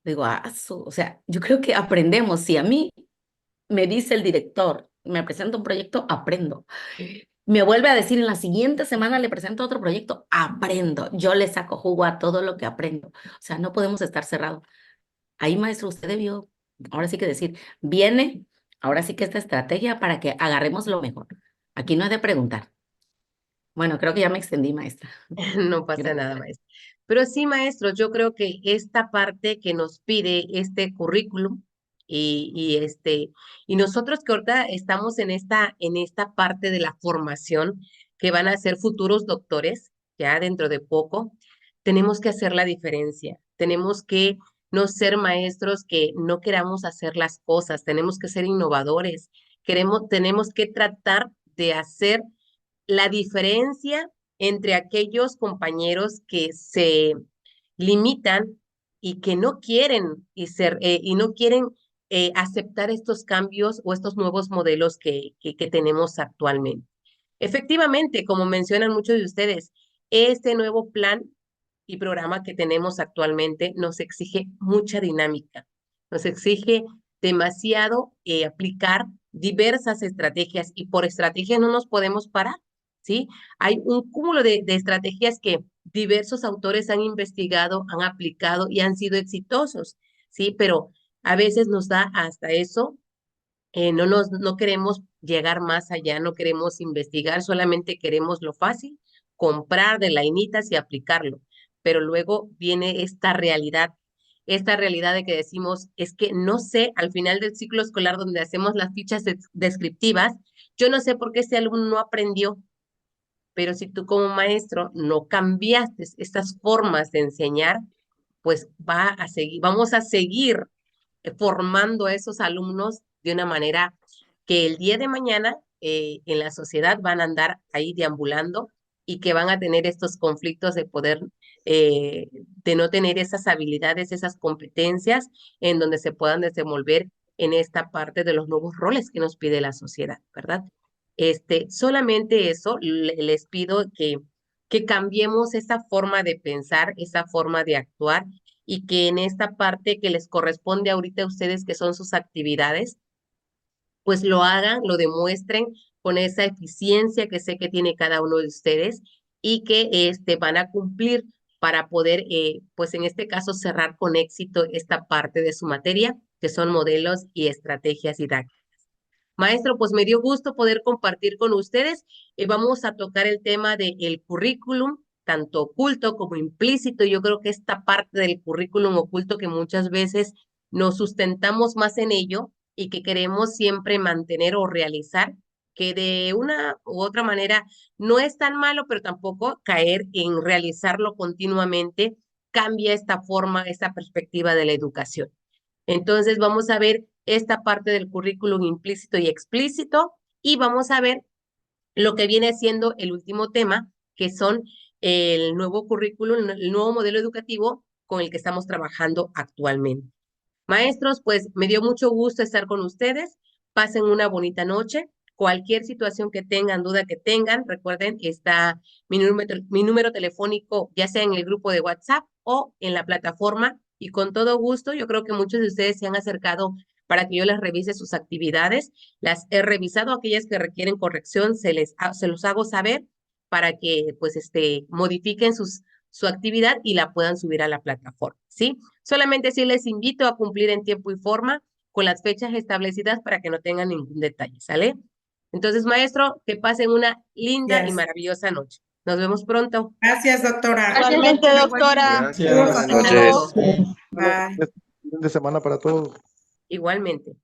Digo, o sea, yo creo que aprendemos. Si a mí me dice el director, me presenta un proyecto, aprendo. Me vuelve a decir en la siguiente semana le presento otro proyecto, aprendo. Yo le saco jugo a todo lo que aprendo. O sea, no podemos estar cerrados. Ahí, maestro, usted debió, ahora sí que decir, viene, ahora sí que esta estrategia para que agarremos lo mejor. Aquí no es de preguntar. Bueno, creo que ya me extendí, maestra. No pasa nada, maestra. Pero sí, maestro, yo creo que esta parte que nos pide este currículum y nosotros que ahorita estamos en esta parte de la formación, que van a ser futuros doctores, ya dentro de poco, tenemos que hacer la diferencia. Tenemos que no ser maestros que no queramos hacer las cosas, tenemos que ser innovadores, tenemos que tratar de hacer la diferencia entre aquellos compañeros que se limitan y que no quieren y no quieren aceptar estos cambios o estos nuevos modelos que tenemos actualmente. Efectivamente, como mencionan muchos de ustedes, este nuevo plan y programa que tenemos actualmente nos exige mucha dinámica, nos exige demasiado aplicar diversas estrategias y por estrategias no nos podemos parar. ¿Sí? Hay un cúmulo de estrategias que diversos autores han investigado, han aplicado y han sido exitosos, ¿sí? Pero a veces nos da hasta eso, no queremos llegar más allá, no queremos investigar, solamente queremos lo fácil, comprar de lainitas y aplicarlo. Pero luego viene esta realidad de que decimos, es que no sé, al final del ciclo escolar donde hacemos las fichas descriptivas, yo no sé por qué ese alumno no aprendió, pero si tú como maestro no cambiaste estas formas de enseñar, pues vamos a seguir formando a esos alumnos de una manera que el día de mañana en la sociedad van a andar ahí deambulando y que van a tener estos conflictos de poder, de no tener esas habilidades, esas competencias en donde se puedan desenvolver en esta parte de los nuevos roles que nos pide la sociedad, ¿verdad? Solamente eso, les pido que cambiemos esa forma de pensar, esa forma de actuar y que en esta parte que les corresponde ahorita a ustedes, que son sus actividades, pues lo hagan, lo demuestren con esa eficiencia que sé que tiene cada uno de ustedes y que van a cumplir para poder, pues en este caso, cerrar con éxito esta parte de su materia, que son modelos y estrategias didácticas. Maestro, pues me dio gusto poder compartir con ustedes. Vamos a tocar el tema del currículum, tanto oculto como implícito. Yo creo que esta parte del currículum oculto que muchas veces nos sustentamos más en ello y que queremos siempre mantener o realizar, que de una u otra manera no es tan malo, pero tampoco caer en realizarlo continuamente cambia esta forma, esta perspectiva de la educación. Entonces vamos a ver esta parte del currículum implícito y explícito y vamos a ver lo que viene siendo el último tema, que son el nuevo currículum, el nuevo modelo educativo con el que estamos trabajando actualmente. Maestros, pues me dio mucho gusto estar con ustedes. Pasen una bonita noche. Cualquier situación que tengan, duda que tengan, recuerden que está mi número telefónico, ya sea en el grupo de WhatsApp o en la plataforma. Y con todo gusto, yo creo que muchos de ustedes se han acercado para que yo les revise sus actividades. Las he revisado, aquellas que requieren corrección, se los hago saber para que pues modifiquen su actividad y la puedan subir a la plataforma, ¿sí? Solamente sí les invito a cumplir en tiempo y forma con las fechas establecidas para que no tengan ningún detalle, ¿sale? Entonces, maestro, que pasen una linda y maravillosa noche. Nos vemos pronto. Gracias, doctora. Igualmente, doctora. Gracias. Hasta luego. Buen fin de semana para todos. Igualmente.